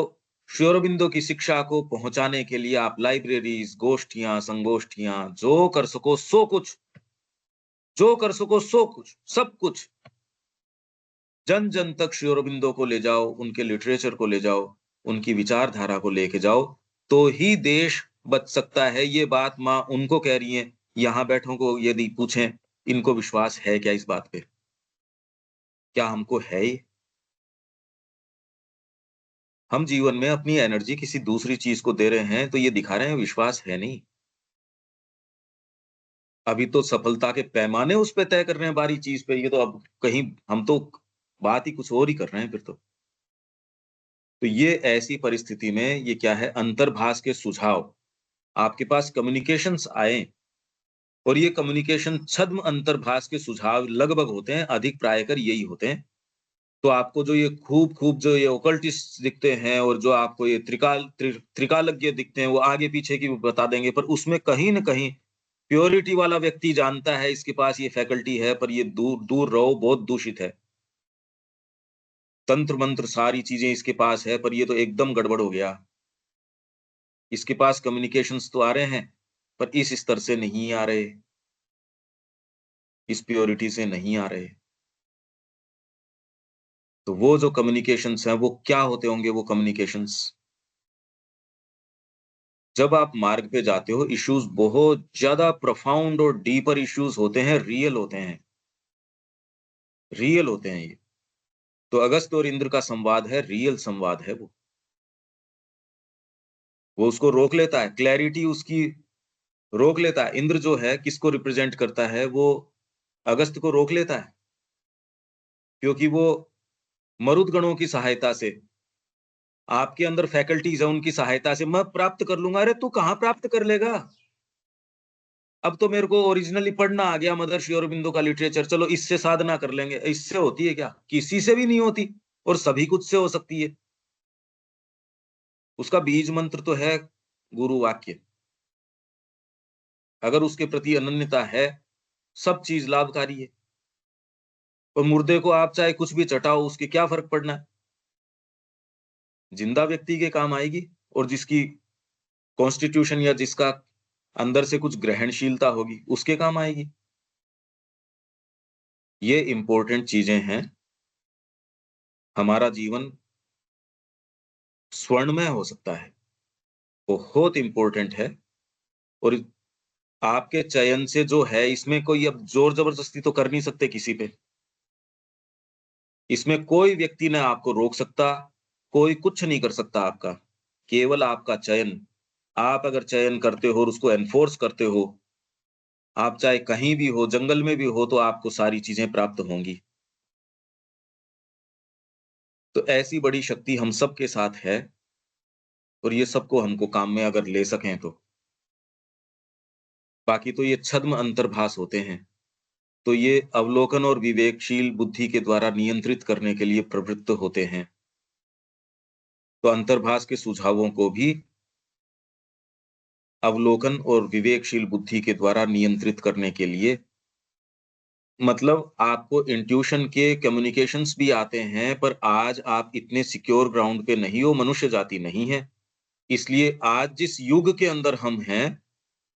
श्री अरबिंदो की शिक्षा को पहुँचाने के लिए आप लाइब्रेरीज़, गोष्ठियाँ, संगोष्ठियाँ जो कर सको सो कुछ, जो कर सको सो कुछ, सब कुछ जन-जन तक श्री अरबिंदो को ले जाओ, उनके लिटरेचर को ले जाओ, उनकी विचारधारा को लेके जाओ, तो ही देश बच सकता है। ये बात माँ उनको कह रही हैं, यहाँ बैठों को यदि पूछें, इनको विश्वास है क्या इस बात पे? क्या हमको है ये? हम जीवन में अपनी एनर्जी किसी दूसरी चीज़ को दे रहे हैं, तो ये दिखा रहे हैं विश्वास है नहीं। अभी तो सफलता के पैमाने उस पे तय कर रहे हैं बारी चीज़ पे, ये तो अब कहीं हम तो बात ही कुछ और ही कर रहे हैं फिर तो। तो ये ऐसी परिस्थिति में ये क्या है अंतर्भाष के सुझाव, आपके पास कम्युनिकेशंस आएँ और ये कम्युनिकेशन छद्म अंतर्भाष के सुझाव लगभग होते हैं, अधिक प्रायकर यही होते हैं। तो आपको जो ये खूब-खूब जो ये ओकल्टिस्ट दिखते हैं और जो आपको ये त्रिकालज्ञ दिखते हैं, वो आगे-पीछे की बता देंगे, पर उसमें कहीं न कहीं प्योरिटी वाला व्यक्ति जानता है इसके पास ये फैकल्टी है, पर ये दूर दूर रहो, बहुत दूषित है। तंत्र-मंत्र सारी चीज़ें इसके पास है, पर ये तो एकदम गड़बड़ हो गया। इसके पास कम्युनिकेशंस तो आ रहे हैं, पर इस स्तर से नहीं आ रहे, इस प्योरिटी से नहीं आ रहे। तो वो जो कम्युनिकेशंस हैं, वो क्या होते होंगे वो कम्युनिकेशंस? जब आप मार्ग पे जाते हो, इश्यूज़ बहुत ज़्यादा प्रोफाउंड और डीपर इश्यूज़ होते हैं, रियल होते हैं ये। तो अगस्त्य और इंद्र का संवाद है, रियल संवाद है वो। वो उसको रोक लेता है, क्लैरिटी उसकी रोक लेता है। इंद्र जो है, किसको रिप्रेज़ेंट करता है? वो अगस्त्य को रोक लेता है, क्योंकि वो मरुत गणों की सहायता से, आपके अंदर फैकल्टीज़ है, उनकी सहायता से मैं प्राप्त कर लूँगा। अरे! तू कहाँ प्राप्त कर लेगा? अब तो मेरे को ओरिजिनली पढ़ना आ गया मदर श्री अरबिंदो का लिटरेचर, चलो इससे साधना कर लेंगे। इससे होती है क्या? किसी से भी नहीं होती और सभी कुछ से हो सकती है। उसका बीज मंत्र तो है गुरु वाक्य। अगर उसके प्रति अनन्यता है, सब चीज़ लाभकारी है। और मुर्दे को आप चाहे कुछ भी चटाओ, उसके क्या फ़र्क पड़ना है? ज़िंदा व्यक्ति के काम आएगी और जिसकी कॉन्स्टिट्यूशन या जिसका अंदर से कुछ ग्रहणशीलता होगी, उसके काम आएगी। ये इम्पोर्टेंट चीज़ें हैं। हमारा जीवन स्वर्णमय हो सकता है, बहुत इम्पोर्टेंट है। और आपके चयन से जो है, इसमें कोई अब ज़ोर-ज़बरदस्ती तो कर नहीं सकते किसी पे। इसमें कोई व्यक्ति ना आपको रोक सकता, कोई कुछ नहीं कर सकता आपका। केवल आपका चयन। आप अगर चयन करते हो और उसको एनफ़ोर्स करते हो, आप चाहे कहीं भी हो, जंगल में भी हो, तो आपको सारी चीज़ें प्राप्त होंगी। तो ऐसी बड़ी शक्ति हम सबके साथ है और ये सबको हमको काम में अगर ले सकें तो। बाकी तो ये छद्म अंतर्भास होते हैं। तो ये अवलोकन और विवेकशील बुद्धि के द्वारा नियंत्रित करने के लिए प्रवृत्त होते हैं। तो अंतर्भास के सुझावों को भी अवलोकन और विवेकशील बुद्धि के द्वारा नियंत्रित करने के लिए मतलब आपको इंट्यूशन के कम्युनिकेशंस भी आते हैं, पर आज आप इतने सिक्योर ग्राउंड पे नहीं हो, मनुष्य जाति नहीं है। इसलिए आज जिस युग के अंदर हम हैं,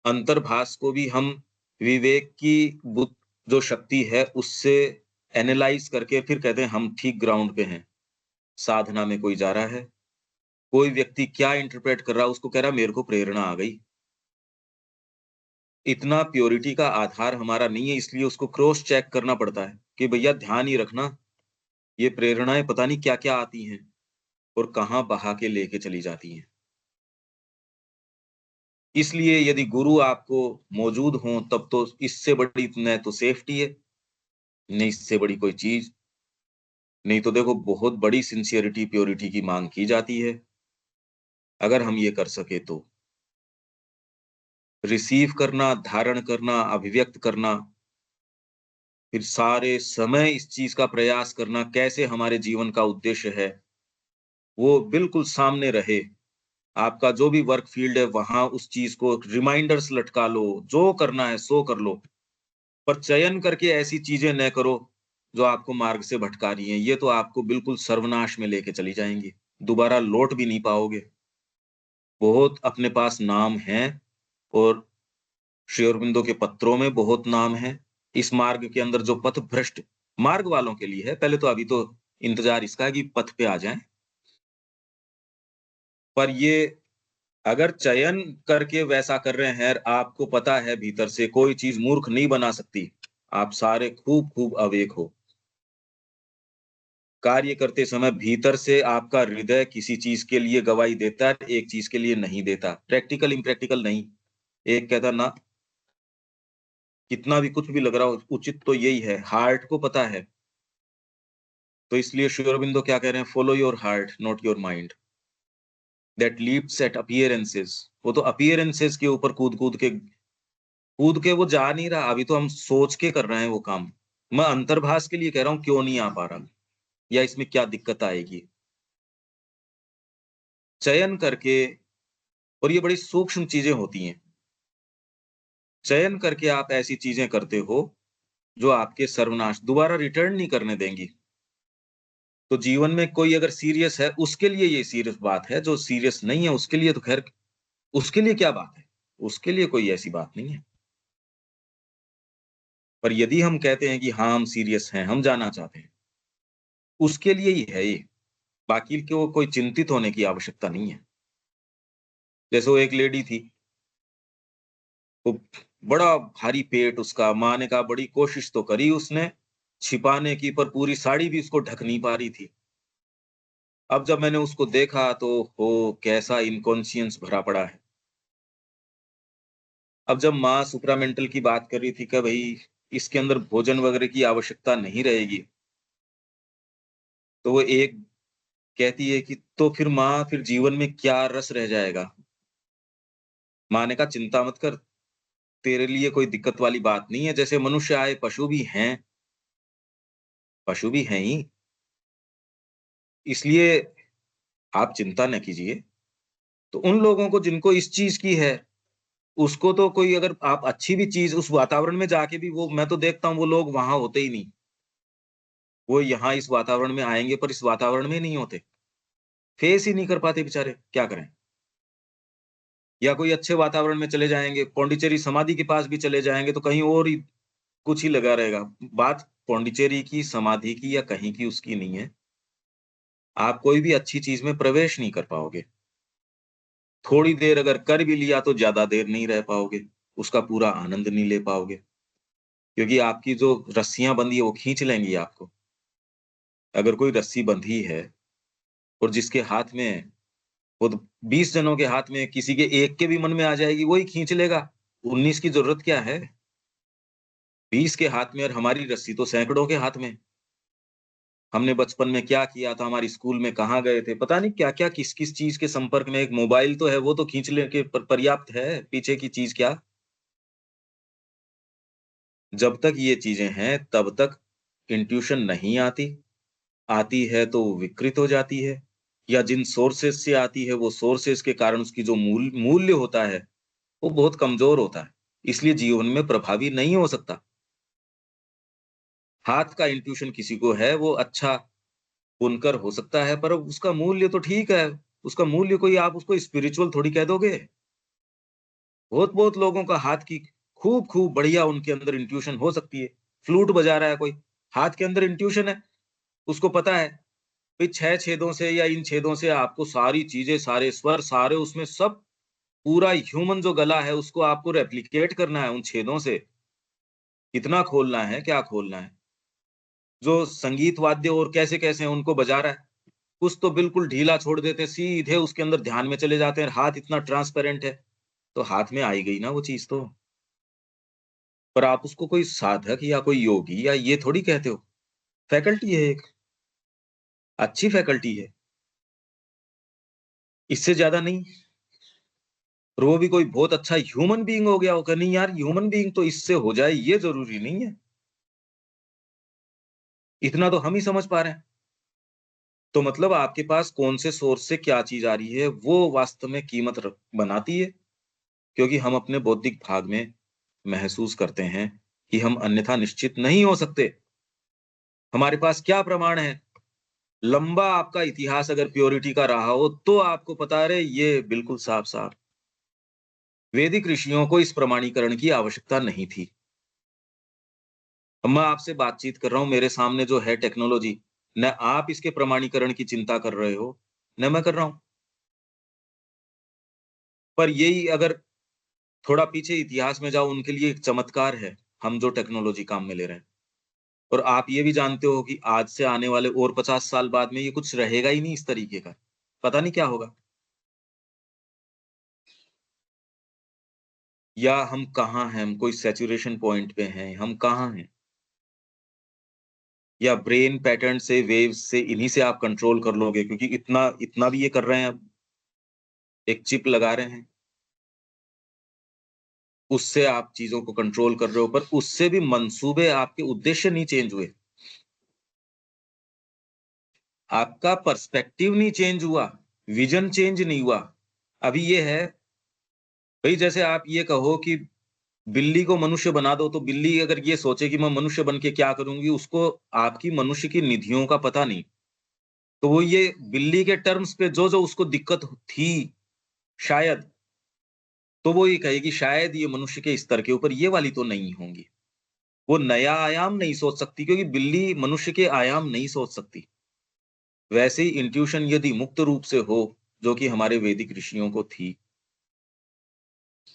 अंतर्भास को भी हम विवेक की जो शक्ति है, उससे एनालाइज़ करके फिर कहते हैं हम ठीक ग्राउंड पे हैं। साधना में कोई जा रहा है, कोई व्यक्ति क्या इंटरप्रेट कर रहा है, उसको कह रहा है मेरे को प्रेरणा आ गई। इतना प्योरिटी का आधार हमारा नहीं है, इसलिए उसको क्रॉस चेक करना पड़ता है कि भैया ध्यान ही रखना, ये प्रेरणाएँ पता नहीं क्या-क्या आती हैं और कहाँ बहा के लेके चली जाती हैं। इसलिए यदि गुरु आपको मौजूद हों, तब तो इससे बड़ी न तो सेफ्टी है, न इससे बड़ी कोई चीज़। नहीं तो देखो बहुत बड़ी सिंसियरिटी, प्योरिटी की माँग की जाती है, अगर हम ये कर सके तो। रिसीव करना, धारण करना, अभिव्यक्त करना, फिर सारे समय इस चीज़ का प्रयास करना, कैसे हमारे जीवन का उद्देश्य है, वो बिल्कुल सामने रहे। आपका जो भी वर्क फील्ड है वहाँ उस चीज़ को रिमाइंडर्स लटका लो, जो करना है सो कर लो। पर चयन करके ऐसी चीज़ें न करो, जो आपको मार्ग से भटका रही हैं। ये तो आपको बिल्कुल सर्वनाश में लेके चली जाएँगी। दोबारा लौट भी नहीं पाओगे। बहुत अपने पास नाम हैं और श्री अरबिंदो के पत्रों में बहुत नाम है। इस मार्ग के अंदर जो पथभ्रष्ट मार्ग वालों के लिए है, पहले तो अभी तो इंतज़ार इसका है कि पथ पे आ जाएँ। पर ये अगर चयन करके वैसा कर रहे हैं, आपको पता है भीतर से कोई चीज़ मूर्ख नहीं बना सकती। आप सारे खूब-खूब अवेक हो। कार्य करते समय भीतर से आपका हृदय किसी चीज़ के लिए गवाही देता है, एक चीज़ के लिए नहीं देता। प्रैक्टिकल, इम्प्रैक्टिकल नहीं। एक कहता ना, कितना भी कुछ भी लग रहा हो, उचित तो यही है, हार्ट को पता है। तो इसलिए श्री अरबिंदो क्या कह रहे हैं, follow your heart not your mind that leaps at appearances. वो तो अपीयरेंसेस के ऊपर कूद के वो जा नहीं रहा, अभी तो हम सोच के कर रहे हैं वो काम। मैं अंतर्भास के लिए कह रहा हूँ क्यों नहीं आ पा रहा या इसमें क्या दिक्कत आएगी। चयन करके, और ये बड़ी सूक्ष्म चीजें होती हैं, चयन करके आप ऐसी चीजें करते हो जो आपके सर्वनाश दोबारा रिटर्न नहीं करने देंगी। तो जीवन में कोई अगर सीरियस है, उसके लिए ये सीरियस बात है, जो सीरियस नहीं है उसके लिए तो खैर, उसके लिए क्या बात है? उसके लिए कोई ऐसी बात नहीं है। पर यदि हम कहते हैं कि हाँ, हम सीरियस हैं, हम जाना चाहते हैं, उसके लिए ही है ये। बाकी को कोई चिंतित होने की आवश्यकता नहीं है। जैसे वो एक लेडी थी, वो बड़ा भारी पेट उसका, माँ ने कहा बड़ी कोशिश तो करी उसने छिपाने की, पर पूरी साड़ी भी उसको ढक नहीं पा रही थी। अब जब मैंने उसको देखा तो कैसा इनकॉन्शियंस भरा पड़ा है। अब जब माँ सुप्रामेंटल की बात कर रही थी कि भई इसके अंदर भोजन वगैरह की आवश्यकता नहीं रहेगी, तो वो एक कहती है कि तो फिर माँ, फिर जीवन में क्या रस रह जाएगा? माँ ने कहा चिंता मत कर, तेरे लिए कोई दिक्कत वाली बात नहीं है, जैसे मनुष्य आए पशु भी हैं ही, इसलिए आप चिंता न कीजिए। तो उन लोगों को जिनको इस चीज़ की है, उसको तो कोई, अगर आप अच्छी भी चीज़ उस वातावरण में जाके भी, वो मैं तो देखता हूँ वो लोग वहाँ होते ही नहीं। वो यहाँ इस वातावरण में आएँगे पर इस वातावरण में नहीं होते। फेस ही नहीं कर पाते बेचारे, क्या करें? या कोई अच्छे वातावरण में चले जाएँगे, पौंडीचेरी समाधि के पास भी चले जाएँगे तो कहीं और ही कुछ ही लगा रहेगा। बात पौंडीचेरी की, समाधि की या कहीं की उसकी नहीं है। आप कोई भी अच्छी चीज़ में प्रवेश नहीं कर पाओगे। थोड़ी देर अगर कर भी लिया तो ज़्यादा देर नहीं रह पाओगे, उसका पूरा आनंद नहीं ले पाओगे, क्योंकि आपकी जो रस्सियाँ बंधी है वो खींच लेंगी आपको। अगर कोई रस्सी बंधी है और जिसके हाथ में है, वो तो 20 जनों के हाथ में, किसी के एक के भी मन में आ जाएगी, वही खींच लेगा। 19 की ज़रूरत क्या है? 20 के हाथ में और हमारी रस्सी तो सैकड़ों के हाथ में। हमने बचपन में क्या किया था, हमारी स्कूल में कहाँ गए थे, पता नहीं क्या-क्या, किस-किस चीज़ के संपर्क में, एक मोबाइल तो है, वो तो खींच ले के पर्याप्त है, पीछे की चीज़ क्या? जब तक ये चीज़ें हैं, तब तक इंट्यूशन नहीं आती, आती है तो विकृत हो जाती है, या जिन सोर्सेज़ से आती है, वो सोर्सेज़ के कारण उसकी जो मूल्य होता है, वो बहुत कमज़ोर होता है। इसलिए जीवन में प्रभावी नहीं हो सकता। हाथ का इंट्यूशन किसी को है, वो अच्छा बुनकर हो सकता है, पर उसका मूल्य तो ठीक है, उसका मूल्य कोई, आप उसको स्पिरिचुअल थोड़ी कह दोगे। बहुत-बहुत लोगों का हाथ की खूब-खूब बढ़िया उनके अंदर इंट्यूशन हो सकती है। फ्लूट बजा रहा है कोई, हाथ के अंदर इंट्यूशन है, उसको पता है, भई 6 छेदों से या इन छेदों से आपको सारी चीज़ें, सारे स्वर, सारे उसमें सब, पूरा ह्यूमन जो गला है, उसको आपको रेप्लिकेट करना है उन छेदों से। कितना खोलना है, क्या खोलना है? जो संगीत वाद्य और कैसे-कैसे हैं उनको बजा रहा है। कुछ तो बिल्कुल ढीला छोड़ देते हैं, सीधे उसके अंदर ध्यान में चले जाते हैं, हाथ इतना ट्रांसपेरेंट है, तो हाथ में आई गई ना वो चीज़ तो। पर आप उसको कोई साधक या कोई योगी या ये थोड़ी कहते हो, फैकल्टी है एक, अच्छी फैकल्टी है, इससे ज़्यादा नहीं। और वो भी कोई बहुत अच्छा ह्यूमन बीइंग हो गया होगा, नहीं यार, ह्यूमन बीइंग तो इससे हो जाए ये ज़रूरी नहीं है, इतना तो हम ही समझ पा रहे हैं। तो मतलब आपके पास कौन से सोर्स से क्या चीज़ आ रही है, वो वास्तव में कीमत बनाती है, क्योंकि हम अपने बौद्धिक भाग में महसूस करते हैं कि हम अन्यथा निश्चित नहीं हो सकते। हमारे पास क्या प्रमाण है? लंबा आपका इतिहास अगर प्योरिटी का रहा हो, तो आपको पता रहे ये बिल्कुल साफ-साफ। वैदिक ऋषियों को इस प्रमाणीकरण की आवश्यकता नहीं थी। अब मैं आपसे बातचीत कर रहा हूँ, मेरे सामने जो है टेक्नोलॉजी, न आप इसके प्रमाणीकरण की चिंता कर रहे हो, न मैं कर रहा हूँ। पर यही अगर थोड़ा पीछे इतिहास में जाओ, उनके लिए एक चमत्कार है, हम जो टेक्नोलॉजी काम में ले रहे हैं। और आप ये भी जानते हो कि आज से आने वाले और 50 साल बाद में ये कुछ रहेगा ही नहीं इस तरीके का। पता नहीं क्या होगा? या हम कहाँ हैं? हम कोई सैचुरेशन पॉइंट पे हैं, हम कहाँ हैं? या ब्रेन पैटर्न से, वेव्स से, इन्हीं से आप कंट्रोल कर लोगे, क्योंकि इतना इतना भी ये कर रहे हैं अब, एक चिप लगा रहे हैं, उससे आप चीज़ों को कंट्रोल कर रहे हो, पर उससे भी मंसूबे, आपके उद्देश्य नहीं चेंज हुए। आपका पर्सपेक्टिव नहीं चेंज हुआ, विज़न चेंज नहीं हुआ। अभी ये है, भई जैसे आप ये कहो कि बिल्ली को मनुष्य बना दो, तो बिल्ली अगर ये सोचे कि मैं मनुष्य बन के क्या करूँगी, उसको आपकी मनुष्य की निधियों का पता नहीं। तो वो ये बिल्ली के टर्म्स पे जो-जो उसको दिक्कत थी, शायद, तो वो ये कहेगी शायद ये मनुष्य के स्तर के ऊपर ये वाली तो नहीं होंगी। वो नया आयाम नहीं सोच सकती, क्योंकि बिल्ली मनुष्य के आयाम नहीं सोच सकती। वैसे ही इंट्यूशन यदि मुक्त रूप से हो, जो कि हमारे वैदिक ऋषियों को थी,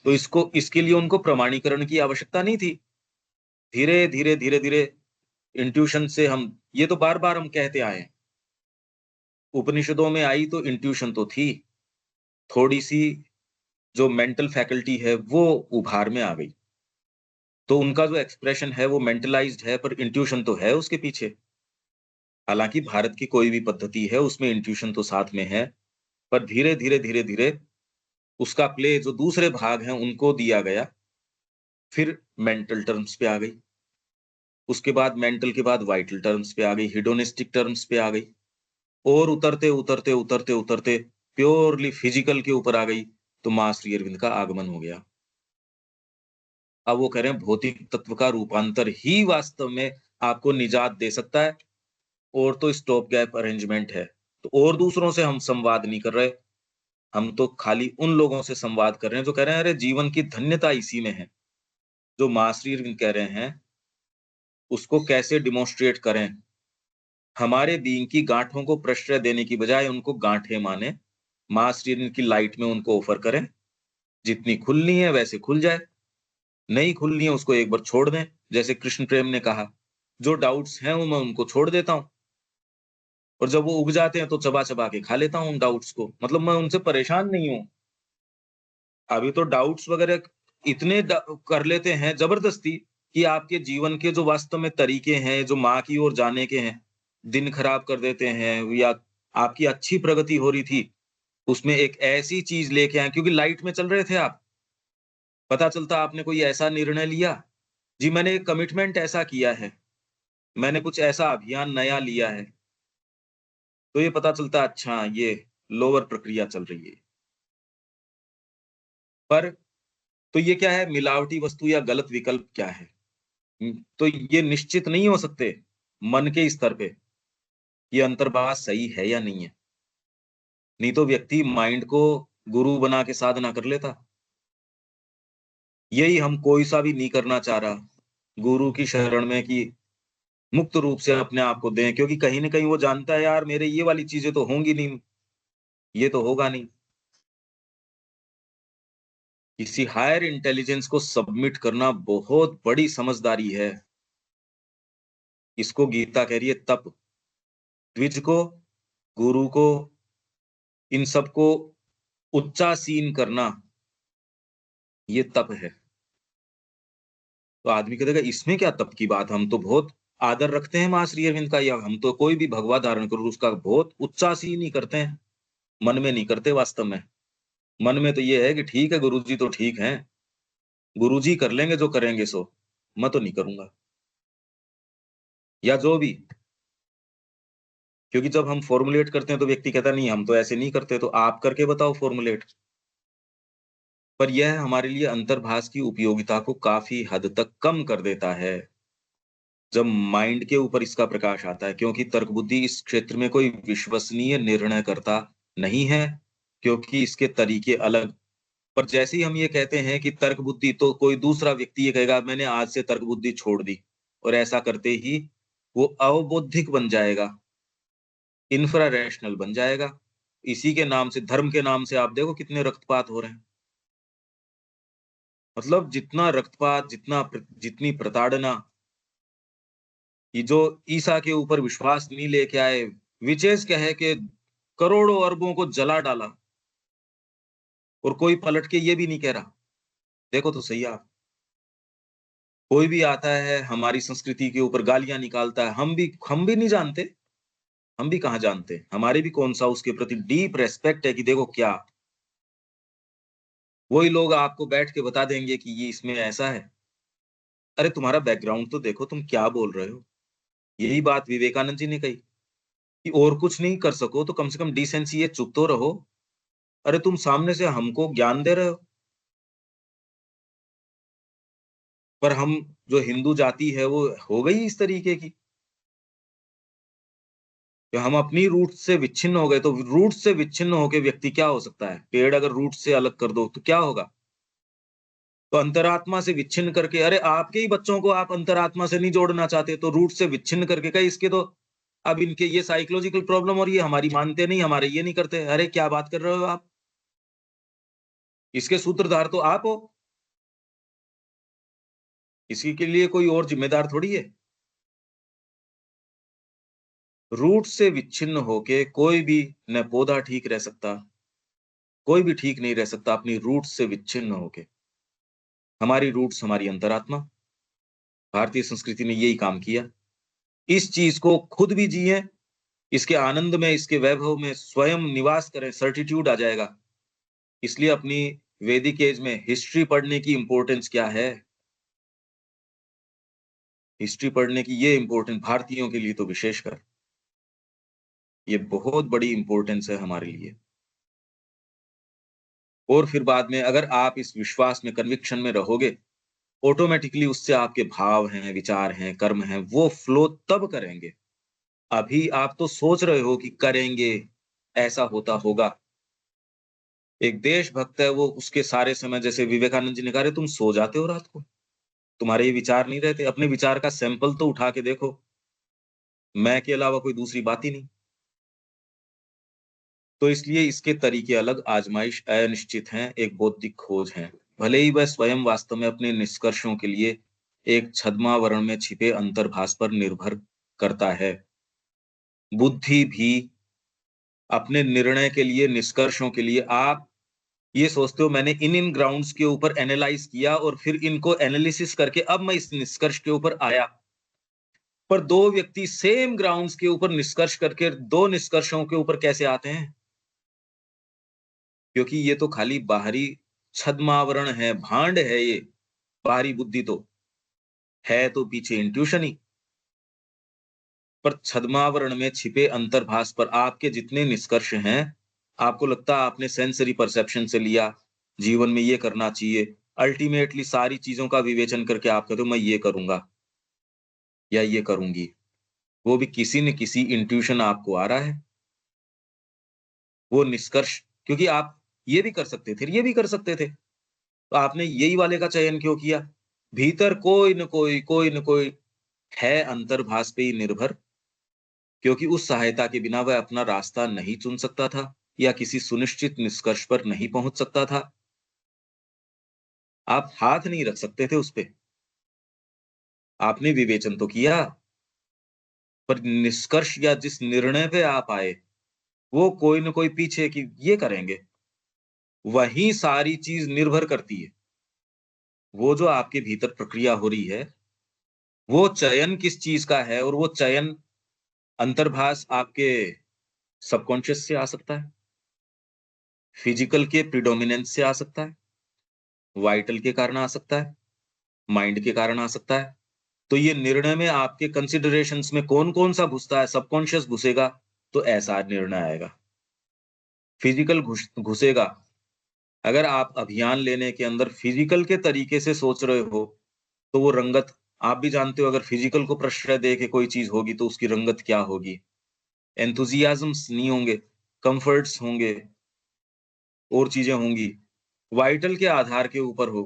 तो इसके लिए उनको प्रमाणीकरण की आवश्यकता नहीं थी। धीरे-धीरे, धीरे-धीरे इंट्यूशन से हम, ये तो बार-बार हम कहते आए हैं। उपनिषदों में आई तो इंट्यूशन तो थी, थोड़ी-सी जो मेंटल फैकल्टी है वो उभार में आ गई। तो उनका जो एक्सप्रेशन है वो मेंटलाइज़्ड है, पर इंट्यूशन तो है उसके पीछे। हालाँकि भारत की कोई भी पद्धति है उसमें इंट्यूशन तो साथ में है, पर धीरे-धीरे, धीरे-धीरे उसका प्ले जो दूसरे भाग हैं उनको दिया गया, फिर मेंटल टर्म्स पे आ गई। उसके बाद मेंटल के बाद वाइटल टर्म्स पे आ गई, हेडोनिस्टिक टर्म्स पे आ गई, और उतरते, उतरते, उतरते, उतरते प्योरली फिजिकल के ऊपर आ गई, तो माँ श्री अरविंद का आगमन हो गया। अब वो कह रहे हैं भौतिक तत्व का रूपांतर ही वास्तव में आपको निजात दे सकता है, और तो स्टॉप गैप अरेंजमेंट है। तो और दूसरों से हम संवाद नहीं कर रहे, हम तो खाली उन लोगों से संवाद कर रहे हैं जो कह रहे हैं अरे जीवन की धन्यता इसी में है। जो माँ श्री अरविंद कह रहे हैं, उसको कैसे डेमोन्स्ट्रेट करें? हमारे बीइंग की गाँठों को प्रश्रय देने की बजाय उनको गाँठें मानें, माँ श्री अरविंद की लाइट में उनको ऑफ़र करें, जितनी खुलनी है वैसे खुल जाए, नहीं खुलनी है उसको एक बार छोड़ दें। जैसे कृष्ण प्रेम ने कहा, जो डाउट्स हैं वो मैं उनको छोड़ देता हूँ, और जब वो उग जाते हैं तो चबा-चबा के खा लेता हूँ उन डाउट्स को। मतलब मैं उनसे परेशान नहीं हूँ। अभी तो डाउट्स वगैरह इतने कर लेते हैं ज़बरदस्ती, कि आपके जीवन के जो वास्तव में तरीके हैं, जो माँ की ओर जाने के हैं, दिन खराब कर देते हैं, या आपकी अच्छी प्रगति हो रही थी, उसमें एक ऐसी चीज़ लेके आए, क्योंकि लाइट में चल रहे थे आप। पता चलता आपने कोई ऐसा निर्णय लिया, जी मैंने एक कमिटमेंट ऐसा किया है, मैंने कुछ ऐसा अभियान नया लिया है, तो ये पता चलता अच्छा ये लोअर प्रक्रिया चल रही है। पर तो ये क्या है, मिलावटी वस्तु या गलत विकल्प क्या है? तो ये निश्चित नहीं हो सकते मन के स्तर पे, ये अंतर्भाव सही है या नहीं है। नहीं तो व्यक्ति माइंड को गुरु बना के साधना कर लेता। यही हम कोई सा भी नहीं करना चाह रहा, गुरु की शरण में, कि मुक्त रूप से अपने आप को दें, क्योंकि कहीं न कहीं वो जानता है यार मेरे ये वाली चीज़ें तो होंगी नहीं, ये तो होगा नहीं। किसी हायर इंटेलिजेंस को सबमिट करना बहुत बड़ी समझदारी है। इसको गीता कह रही है तप। द्विज को, गुरु को, इन सबको उच्चासीन करना, ये तप है। तो आदमी कहेगा इसमें क्या तप की बात, हम तो बहुत आदर रखते हैं माँ श्री अरविंद का, या हम तो कोई भी भगवा धारण करो उसका बहुत उच्चासीन ही करते हैं, मन में नहीं करते वास्तव में। मन में तो ये है कि ठीक है गुरुजी तो ठीक हैं, गुरुजी कर लेंगे जो करेंगे सो, मैं तो नहीं करूँगा, या जो भी। क्योंकि जब हम फॉर्मुलेट करते हैं तो व्यक्ति कहता है नहीं हम तो ऐसे नहीं करते, तो आप करके बताओ फॉर्मुलेट। पर यह हमारे लिए अंतर्भाष की उपयोगिता को काफ़ी हद तक कम कर देता है, जब माइंड के ऊपर इसका प्रकाश आता है, क्योंकि तर्क बुद्धि इस क्षेत्र में कोई विश्वसनीय निर्णयकर्ता नहीं है, क्योंकि इसके तरीके अलग। पर जैसे ही हम ये कहते हैं कि तर्क बुद्धि, तो कोई दूसरा व्यक्ति ये कहेगा मैंने आज से तर्क बुद्धि छोड़ दी, और ऐसा करते ही वो अवबौद्धिक बन जाएगा, इंफ्रा रैशनल बन जाएगा। इसी के नाम से, धर्म के नाम से आप देखो कितने रक्तपात हो रहे हैं। मतलब जितना रक्तपात, जितनी प्रताड़ना, ये जो ईसा के ऊपर विश्वास नहीं लेके आए, विशेष क्या है कि करोड़ों अरबों को जला डाला, और कोई पलट के ये भी नहीं कह रहा, देखो तो सही आप। कोई भी आता है हमारी संस्कृति के ऊपर गालियां निकालता है, हम भी नहीं जानते, हम भी कहाँ जानते, हमारे भी कौन सा उसके प्रति डीप रेस्पेक्ट है कि देखो क्या। वही लोग आपको बैठ के बता देंगे कि ये इसमें ऐसा है। अरे तुम्हारा बैकग्राउंड तो देखो, तुम क्या बोल रहे हो। यही बात विवेकानंद जी ने कही कि और कुछ नहीं कर सको तो कम से कम डिसेंसी ये चुप तो रहो। अरे तुम सामने से हमको ज्ञान दे रहे हो। पर हम, जो हिंदू जाति है वो हो गई इस तरीके की, कि हम अपनी रूट से विच्छिन्न हो गए। तो रूट से विच्छिन्न होकर व्यक्ति क्या हो सकता है? पेड़ अगर रूट से अलग कर दो तो क्या होगा? तो अंतरात्मा से विच्छिन्न करके, अरे आपके ही बच्चों को आप अंतरात्मा से नहीं जोड़ना चाहते, तो रूट से विच्छिन्न करके कहीं इसके तो, अब इनके ये साइकोलॉजिकल प्रॉब्लम, और ये हमारी मानते नहीं, हमारे ये नहीं करते। अरे क्या बात कर रहे हो आप? इसके सूत्रधार तो आप हो, इसी के लिए कोई और जिम्मेदार थोड़ी है। रूट से विच्छिन्न होके कोई भी, न पौधा ठीक रह सकता, कोई भी ठीक नहीं रह सकता अपनी रूट से विच्छिन्न होके। हमारी रूट्स हमारी अंतरात्मा। भारतीय संस्कृति ने यही काम किया। इस चीज को खुद भी जिए, इसके आनंद में, इसके वैभव में स्वयं निवास करें, सर्टिट्यूड आ जाएगा। इसलिए अपनी वैदिक एज में हिस्ट्री पढ़ने की इंपॉर्टेंस क्या है? हिस्ट्री पढ़ने की ये इंपॉर्टेंस भारतीयों के लिए तो विशेषकर, ये बहुत बड़ी इंपॉर्टेंस है हमारे लिए। और फिर बाद में अगर आप इस विश्वास में, कन्विक्शन में रहोगे, ऑटोमेटिकली उससे आपके भाव हैं, विचार हैं, कर्म हैं, वो फ्लो तब करेंगे। अभी आप तो सोच रहे हो कि करेंगे, ऐसा होता होगा। एक देशभक्त है, वो उसके सारे समय, जैसे विवेकानंद जी ने कहा, "अरे तुम सो जाते हो रात को? तुम्हारे ये विचार नहीं रहते? अपने विचार का सैंपल तो उठा के देखो। मैं के अलावा कोई दूसरी बात ही नहीं।" तो इसलिए इसके तरीके अलग, आज़माइश अनिश्चित हैं, एक बौद्धिक खोज है। भले ही वह स्वयं वास्तव में अपने निष्कर्षों के लिए एक छद्मावरण में छिपे अंतर्भास पर निर्भर करता है। बुद्धि भी अपने निर्णय के लिए, निष्कर्षों के लिए, आप ये सोचते हो मैंने इन ग्राउंड्स के ऊपर एनालाइज़ किया और फिर इनको एनालिसिस करके अब मैं इस निष्कर्ष के ऊपर आया। पर 2 व्यक्ति सेम ग्राउंड्स के ऊपर निष्कर्ष करके 2 निष्कर्षों के ऊपर कैसे आते हैं? क्योंकि ये तो खाली बाहरी छद्मावरण है, भांड है ये, बाहरी बुद्धि तो है, तो पीछे इंट्यूशन ही। पर छद्मावरण में छिपे अंतर्भास पर आपके जितने निष्कर्ष हैं, आपको लगता है आपने सेंसरी परसेप्शन से लिया, जीवन में ये करना चाहिए। अल्टीमेटली सारी चीज़ों का विवेचन करके आप कहते हो मैं ये करूँगा या ये करूँगी। वो भी किसी न किसी इंट्यूशन आपको आ रहा है, वो निष्कर्ष, क्योंकि आप ये भी कर सकते थे, ये भी कर सकते थे। तो आपने यही वाले का चयन क्यों किया? भीतर कोई न कोई है अंतर्भास पे ही निर्भर, क्योंकि उस सहायता के बिना वह अपना रास्ता नहीं चुन सकता था या किसी सुनिश्चित निष्कर्ष पर नहीं पहुंच सकता था। आप हाथ नहीं रख सकते थे उस पे। आपने विवेचन तो किया, पर निष्कर्ष या जिस निर्णय पे आप आए, वो कोई न कोई पीछे की ये करेंगे, वहीं सारी चीज़ निर्भर करती है। वो जो आपके भीतर प्रक्रिया हो रही है, वो चयन किस चीज़ का है, और वो चयन अंतर्भास आपके सबकॉन्शियस से आ सकता है, फिजिकल के प्रिडोमिनेंस से आ सकता है, वाइटल के कारण आ सकता है, माइंड के कारण आ सकता है। तो ये निर्णय में आपके कंसिडरेशंस में कौन-कौन सा घुसता है, सबकॉन्शियस घुसेगा, तो ऐसा निर्णय आएगा। फिजिकल घुसेगा। अगर आप अभियान लेने के अंदर फिजिकल के तरीके से सोच रहे हो, तो वो रंगत आप भी जानते हो, अगर फिजिकल को प्रश्रय दे के कोई चीज होगी तो उसकी रंगत क्या होगी। एंथुजियाज्म्स नहीं होंगे, कंफर्ट्स होंगे और चीजें होंगी। वाइटल के आधार के ऊपर हो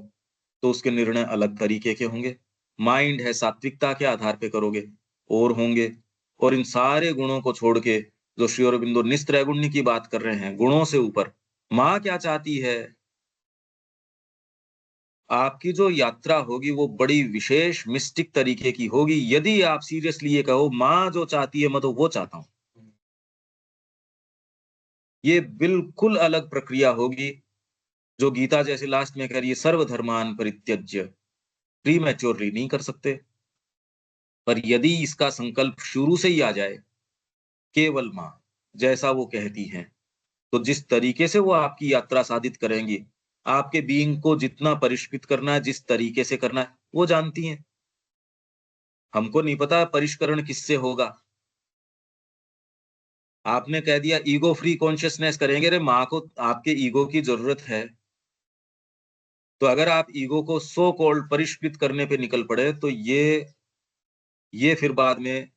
तो उसके निर्णय अलग तरीके के होंगे। माइंड है, सात्विकता के आधार पे करोगे और होंगे। और इन सारे गुणों को छोड़ के जो श्री अरबिंदो निस्त्रैगुण्य की बात कर रहे हैं, गुणों से ऊपर माँ क्या चाहती है, आपकी जो यात्रा होगी वो बड़ी विशेष मिस्टिक तरीके की होगी। यदि आप सीरियसली ये कहो माँ जो चाहती है मैं तो वो चाहता हूं, ये बिल्कुल अलग प्रक्रिया होगी। जो गीता जैसे लास्ट में कह रही है सर्वधर्मान परित्यज्य, प्रीमैच्योरली नहीं कर सकते। पर यदि इसका संकल्प शुरू से ही आ जाए, केवल माँ जैसा वो कहती हैं, तो जिस तरीके से वो आपकी यात्रा साधित करेंगी, आपके बीइंग को जितना परिष्कृत करना है, जिस तरीके से करना है, वो जानती हैं। हमको नहीं पता परिष्करण किससे होगा। आपने कह दिया ईगो फ्री कॉन्शियसनेस करेंगे, अरे माँ को आपके ईगो की जरूरत है। तो अगर आप ईगो को सो कॉल्ड परिष्कृत करने पे निकल पड़े, तो ये फिर बाद में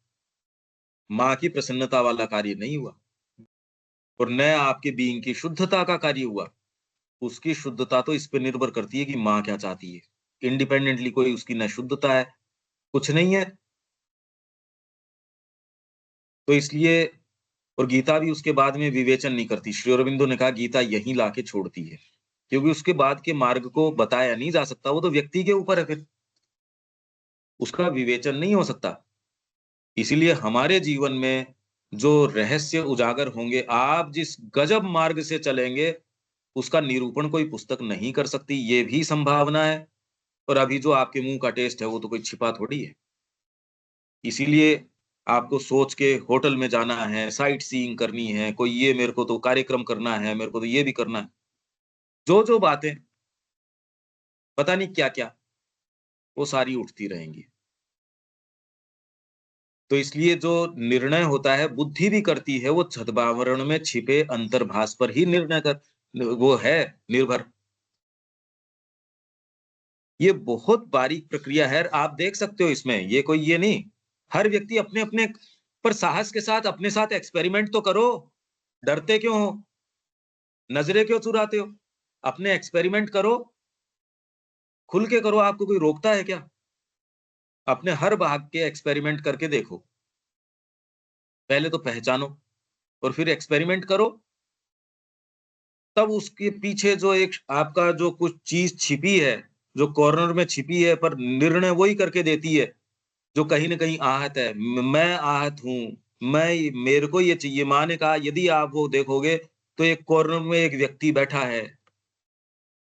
माँ की प्रसन्नता वाला कार्य नहीं हुआ और न आपके बीइंग की शुद्धता का कार्य हुआ। उसकी शुद्धता तो इस पे निर्भर करती है कि माँ क्या चाहती है। इंडिपेंडेंटली कोई उसकी न शुद्धता है, कुछ नहीं है। तो इसलिए और गीता भी उसके बाद में विवेचन नहीं करती। श्री अरबिंदो ने कहा गीता यहीं लाके छोड़ती है, क्योंकि उसके बाद के मार्ग को बताया नहीं जा सकता। वो तो व्यक्ति के ऊपर है, फिर उसका विवेचन नहीं हो सकता। इसीलिए हमारे जीवन में जो रहस्य उजागर होंगे, आप जिस गजब मार्ग से चलेंगे, उसका निरूपण कोई पुस्तक नहीं कर सकती, ये भी संभावना है। और अभी जो आपके मुंह का टेस्ट है वो तो कोई छिपा थोड़ी है। इसीलिए आपको सोच के होटल में जाना है, साइट सीइंग करनी है, कोई ये मेरे को तो कार्यक्रम करना है, मेरे को तो ये भी करना है, जो जो बातें पता नहीं क्या क्या, वो सारी उठती रहेंगी। तो इसलिए जो निर्णय होता है, बुद्धि भी करती है, वो छद्मावरण में छिपे अंतर्भास पर ही निर्णय कर वो है निर्भर। ये बहुत बारीक प्रक्रिया है, आप देख सकते हो इसमें, ये कोई ये नहीं। हर व्यक्ति अपने अपने पर साहस के साथ अपने साथ एक्सपेरिमेंट तो करो। डरते क्यों हो, नजरें क्यों चुराते हो, अपने एक्सपेरिमेंट करो, खुल के करो। आपको कोई रोकता है क्या? अपने हर भाग के एक्सपेरिमेंट करके देखो। पहले तो पहचानो और फिर एक्सपेरिमेंट करो। तब उसके पीछे जो एक आपका जो कुछ चीज छिपी है, जो कॉर्नर में छिपी है, पर निर्णय वही करके देती है, जो कहीं न कहीं आहत है। मैं आहत हूँ, मेरे को ये चाहिए। माँ ने कहा यदि आप वो देखोगे तो एक कॉर्नर में एक व्यक्ति बैठा है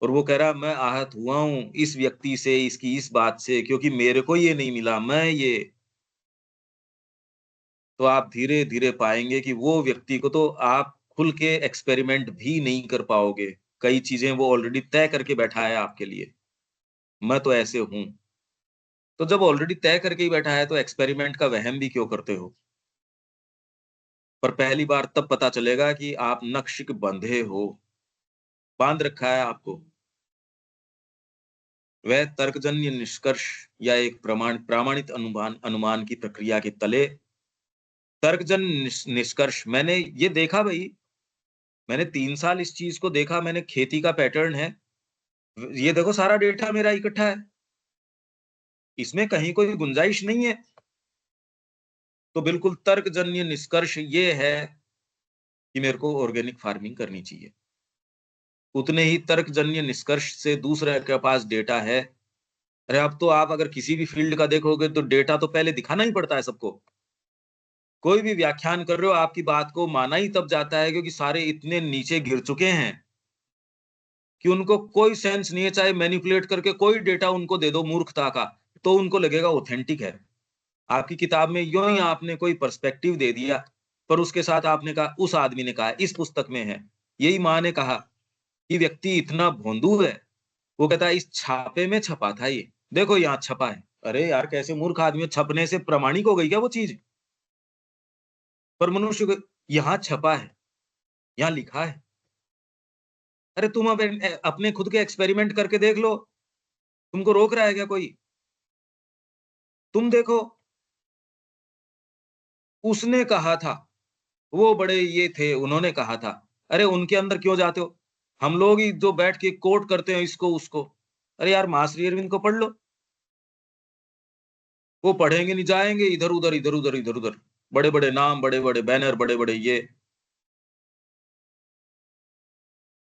और वो कह रहा है मैं आहत हुआ हूँ इस व्यक्ति से, इसकी इस बात से, क्योंकि मेरे को ये नहीं मिला, मैं ये। तो आप धीरे-धीरे पाएँगे कि वो व्यक्ति को तो आप खुल के एक्सपेरिमेंट भी नहीं कर पाओगे। कई चीज़ें वो ऑलरेडी तय करके बैठा है आपके लिए। मैं तो ऐसे हूँ। तो जब ऑलरेडी तय करके ही बैठा है तो एक्सपेरिमेंट का वहम भी क्यों करते हो? पर पहली बार तब पता चलेगा कि आप नक्श के बंधे हो, बाँध रखा है आपको। वह तर्कजन्य निष्कर्ष या एक प्रामाणित अनुमान अनुमान की प्रक्रिया के तले तर्कजन्य निष्कर्ष मैंने ये देखा भई, मैंने 3 साल इस चीज़ को देखा, मैंने खेती का पैटर्न है। ये देखो सारा डेटा मेरा इकट्ठा है, इसमें कहीं कोई गुंजाइश नहीं है। तो बिल्कुल तर्कजन्य निष्कर्ष ये है कि मेरे को ऑर्गेनिक फार्मिंग करनी चाहिए। उतने ही तर्कजन्य निष्कर्ष से दूसरे के पास डेटा है। अरे अब तो आप अगर किसी भी फील्ड का देखोगे तो डेटा तो पहले दिखाना ही पड़ता है सबको। कोई भी व्याख्यान कर रहे हो, आपकी बात को माना ही तब जाता है क्योंकि सारे इतने नीचे गिर चुके हैं कि उनको कोई सेंस नहीं है। चाहे मैनिपुलेट करके कोई डेटा उनको दे दो मूर्खता का, तो उनको लगेगा ऑथेंटिक है। आपकी किताब में यूँ ही आपने कोई पर्सपेक्टिव दे दिया, पर उसके साथ आपने कहा उस आदमी ने कहा, इस पुस्तक में है। यही माँ ने कहा कि व्यक्ति इतना भोंदू है, वो कहता है इस छापे में छपा था ये, देखो यहाँ छपा है। अरे यार कैसे मूर्ख आदमी हो, छपने से प्रमाणिक हो गई क्या वो चीज़? पर मनुष्य को यहाँ छपा है, यहाँ लिखा है। अरे तुम अब अपने खुद के एक्सपेरिमेंट करके देख लो, तुमको रोक रहा है क्या कोई? तुम देखो, उसने कहा था, वो बड़े ये थे, उन्होंने कहा था। अरे उनके अंदर क्यों जाते हो? हम लोग ही जो बैठ के कोट करते हैं इसको उसको। अरे यार माँ श्री अरविंद को पढ़ लो। वो पढ़ेंगे नहीं, जाएंगे इधर उधर इधर उधर इधर उधर, बड़े बड़े नाम, बड़े बड़े बैनर, बड़े बड़े ये।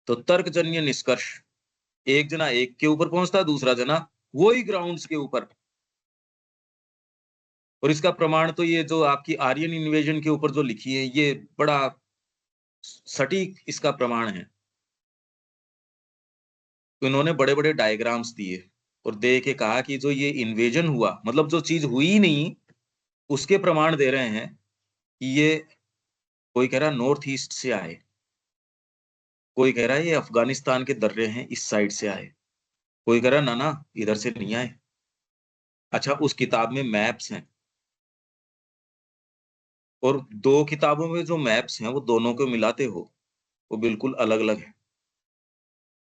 तो तर्कजन्य निष्कर्ष, एक जना एक के ऊपर पहुंचता, दूसरा जना वही ग्राउंड्स के ऊपर। और इसका प्रमाण तो ये जो आपकी आर्यन इन्वेजन के ऊपर जो लिखी है, ये बड़ा सटीक इसका प्रमाण है। तो इन्होंने बड़े बड़े डायग्राम्स दिए और दे के कहा कि जो ये इन्वेजन हुआ, मतलब जो चीज हुई ही नहीं, उसके प्रमाण दे रहे हैं कि ये, कोई कह रहा नॉर्थ ईस्ट से आए, कोई कह रहा है ये अफगानिस्तान के दर्रे हैं इस साइड से आए, कोई कह रहा ना ना इधर से नहीं आए। अच्छा, उस किताब में मैप्स हैं, और दो किताबों में जो मैप्स हैं वो दोनों को मिलाते हो, वो बिल्कुल अलग अलग है।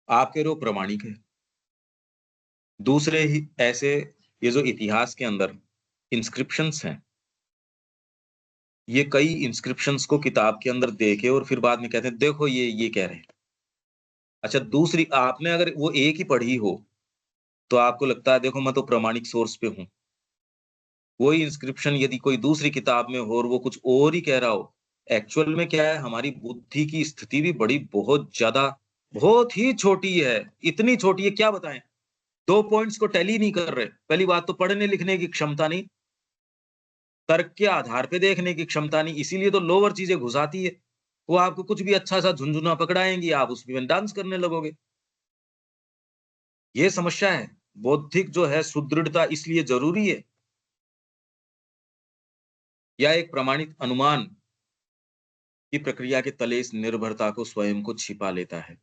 आप कह रहे हो प्रमाणिक है। दूसरे ही ऐसे, ये जो इतिहास के अंदर इंस्क्रिप्शंस हैं, ये कई इंस्क्रिप्शंस को किताब के अंदर देके और फिर बाद में कहते हैं देखो ये कह रहे हैं। अच्छा, दूसरी आपने अगर वो एक ही पढ़ी हो तो आपको लगता है देखो मैं तो प्रामाणिक सोर्स पे हूँ। वही इंस्क्रिप्शन यदि कोई दूसरी किताब में हो और वो कुछ और ही कह रहा हो, एक्चुअल में क्या है, हमारी बुद्धि की स्थिति भी बड़ी बहुत ज्यादा, बहुत ही छोटी है। इतनी छोटी है क्या बताएं, 2 पॉइंट्स को टैली नहीं कर रहे। पहली बात तो पढ़ने लिखने की क्षमता नहीं, तर्क के आधार पे देखने की क्षमता नहीं, इसीलिए तो लोअर चीजें घुसाती है। वो आपको कुछ भी अच्छा सा झुनझुना पकड़ाएंगी, आप उसमें डांस करने लगोगे। ये समस्या है। बौद्धिक जो है सुदृढ़ता इसलिए जरूरी है, या एक प्रमाणित अनुमान की प्रक्रिया के तले इस निर्भरता को स्वयं को छिपा लेता है।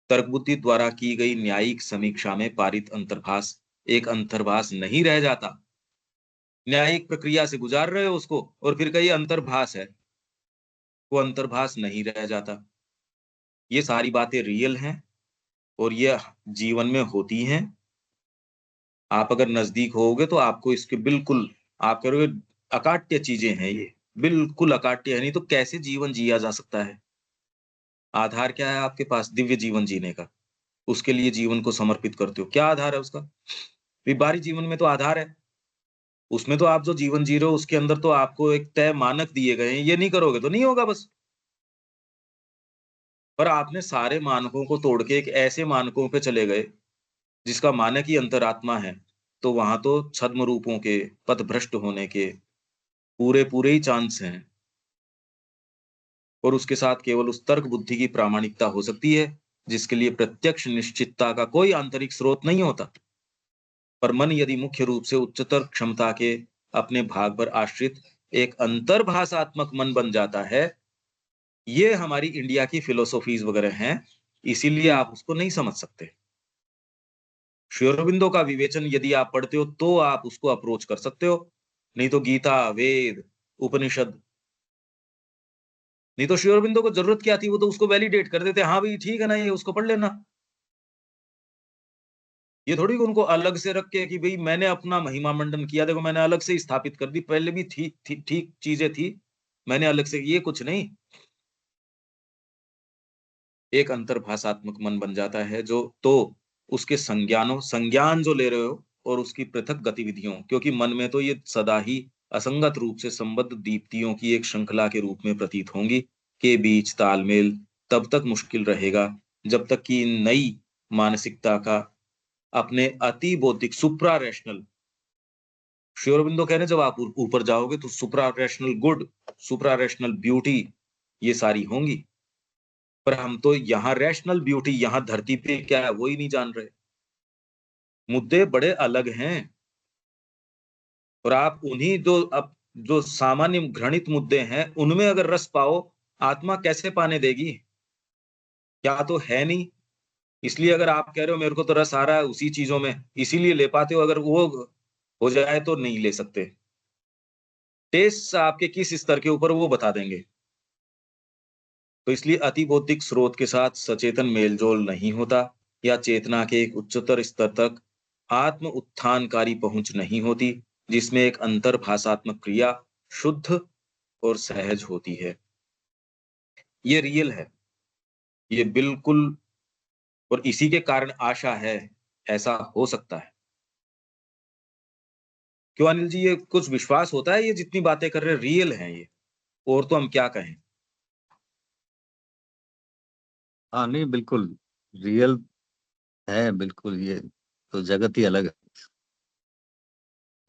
तर्क बुद्धि द्वारा की गई न्यायिक समीक्षा में पारित अंतर्भाष एक अंतर्भाष नहीं रह जाता। न्यायिक प्रक्रिया से गुजार रहे हो उसको और फिर कहीं अंतर्भाष है, वो अंतर्भाष नहीं रह जाता। ये सारी बातें रियल हैं और ये जीवन में होती हैं। आप अगर नजदीक होगे तो आपको इसके बिल्कुल, आप करोगे अकाट्य चीजें हैं ये, बिल्कुल अकाट्य है, नहीं तो कैसे जीवन जिया जा सकता है? आधार क्या है आपके पास दिव्य जीवन जीने का? उसके लिए जीवन को समर्पित करते हो, क्या आधार है उसका? बाहरी जीवन में तो आधार है, उसमें तो आप जो जीवन जी रहे हो उसके अंदर तो आपको एक तय मानक दिए गए हैं, ये नहीं करोगे तो नहीं होगा बस। पर आपने सारे मानकों को तोड़ के एक ऐसे मानकों पे चले गए जिसका मानक ही अंतरात्मा है, तो वहां तो छद्म रूपों के, पथभ्रष्ट होने के पूरे पूरे ही चांस हैं। और उसके साथ केवल उस तर्क बुद्धि की प्रामाणिकता हो सकती है जिसके लिए प्रत्यक्ष निश्चितता का कोई आंतरिक स्रोत नहीं होता। पर मन यदि मुख्य रूप से उच्चतर क्षमता के अपने भाग पर आश्रित एक अंतर्भाषात्मक मन बन जाता है, ये हमारी इंडिया की फिलोसॉफीज वगैरह हैं, इसीलिए आप उसको नहीं समझ सकते। श्री अरबिंदो का विवेचन यदि आप पढ़ते हो तो आप उसको अप्रोच कर सकते हो, नहीं तो गीता, वेद, उपनिषद, नहीं तो श्री अरबिंदो को जरूरत क्या थी, वो तो उसको वैलिडेट कर देते, हाँ भाई ठीक है ना, ये उसको पढ़ लेना। ये थोड़ी उनको अलग से रख के कि भाई मैंने अपना महिमा मंडन किया, देखो मैंने अलग से स्थापित कर दी, पहले भी ठीक चीजें थी, मैंने अलग से, ये कुछ नहीं। एक अंतर्भाषात्मक मन बन जाता है जो, तो उसके संज्ञान जो ले रहे हो और उसकी पृथक गतिविधियों, क्योंकि मन में तो ये सदा ही असंगत रूप से संबद्ध दीप्तियों की एक श्रृंखला के रूप में प्रतीत होंगी, के बीच तालमेल तब तक मुश्किल रहेगा जब तक कि नई मानसिकता का अपने अति बौद्धिक सुप्रा रैशनल, श्री अरबिंदो कह रहे हैं जब आप ऊपर जाओगे तो सुप्रा रैशनल गुड, सुप्रा रैशनल ब्यूटी, ये सारी होंगी। पर हम तो यहाँ रैशनल ब्यूटी, यहाँ धरती पे क्या है वो ही नहीं जान रहे। मुद्दे बड़े अलग हैं, और आप उन्हीं जो अब जो सामान्य घृणित मुद्दे हैं उनमें अगर रस पाओ, आत्मा कैसे पाने देगी? क्या तो है नहीं। इसलिए अगर आप कह रहे हो मेरे को तो रस आ रहा है उसी चीजों में, इसीलिए ले पाते हो, अगर वो हो जाए तो नहीं ले सकते। टेस्ट आपके किस स्तर के ऊपर वो बता देंगे। तो इसलिए अति बौद्धिक स्रोत के साथ सचेतन मेलजोल नहीं होता या चेतना के एक उच्चतर स्तर तक आत्म उत्थानकारी पहुंच नहीं होती, जिसमें एक अंतर्भाषात्मक क्रिया शुद्ध और सहज होती है। ये रियल है, ये बिल्कुल। और इसी के कारण आशा है, ऐसा हो सकता है। क्यों अनिल जी, ये कुछ विश्वास होता है, ये जितनी बातें कर रहे हैं रियल हैं ये, और तो हम क्या कहें। हाँ, नहीं बिल्कुल रियल है, बिल्कुल ये तो जगत ही अलग है।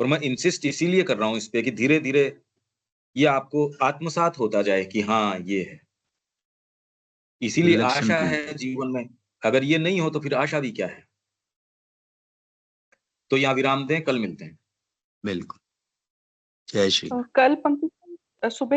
और मैं इंसिस्ट इसीलिए कर रहा हूं इस पे कि धीरे धीरे ये आपको आत्मसात होता जाए कि हाँ ये है। इसीलिए विलक्षण आशा चीज है है। जीवन में। अगर ये नहीं हो तो फिर आशा भी क्या है। तो यहाँ विराम दें, कल मिलते हैं। बिल्कुल। जय श्री। कल पंकज सुबह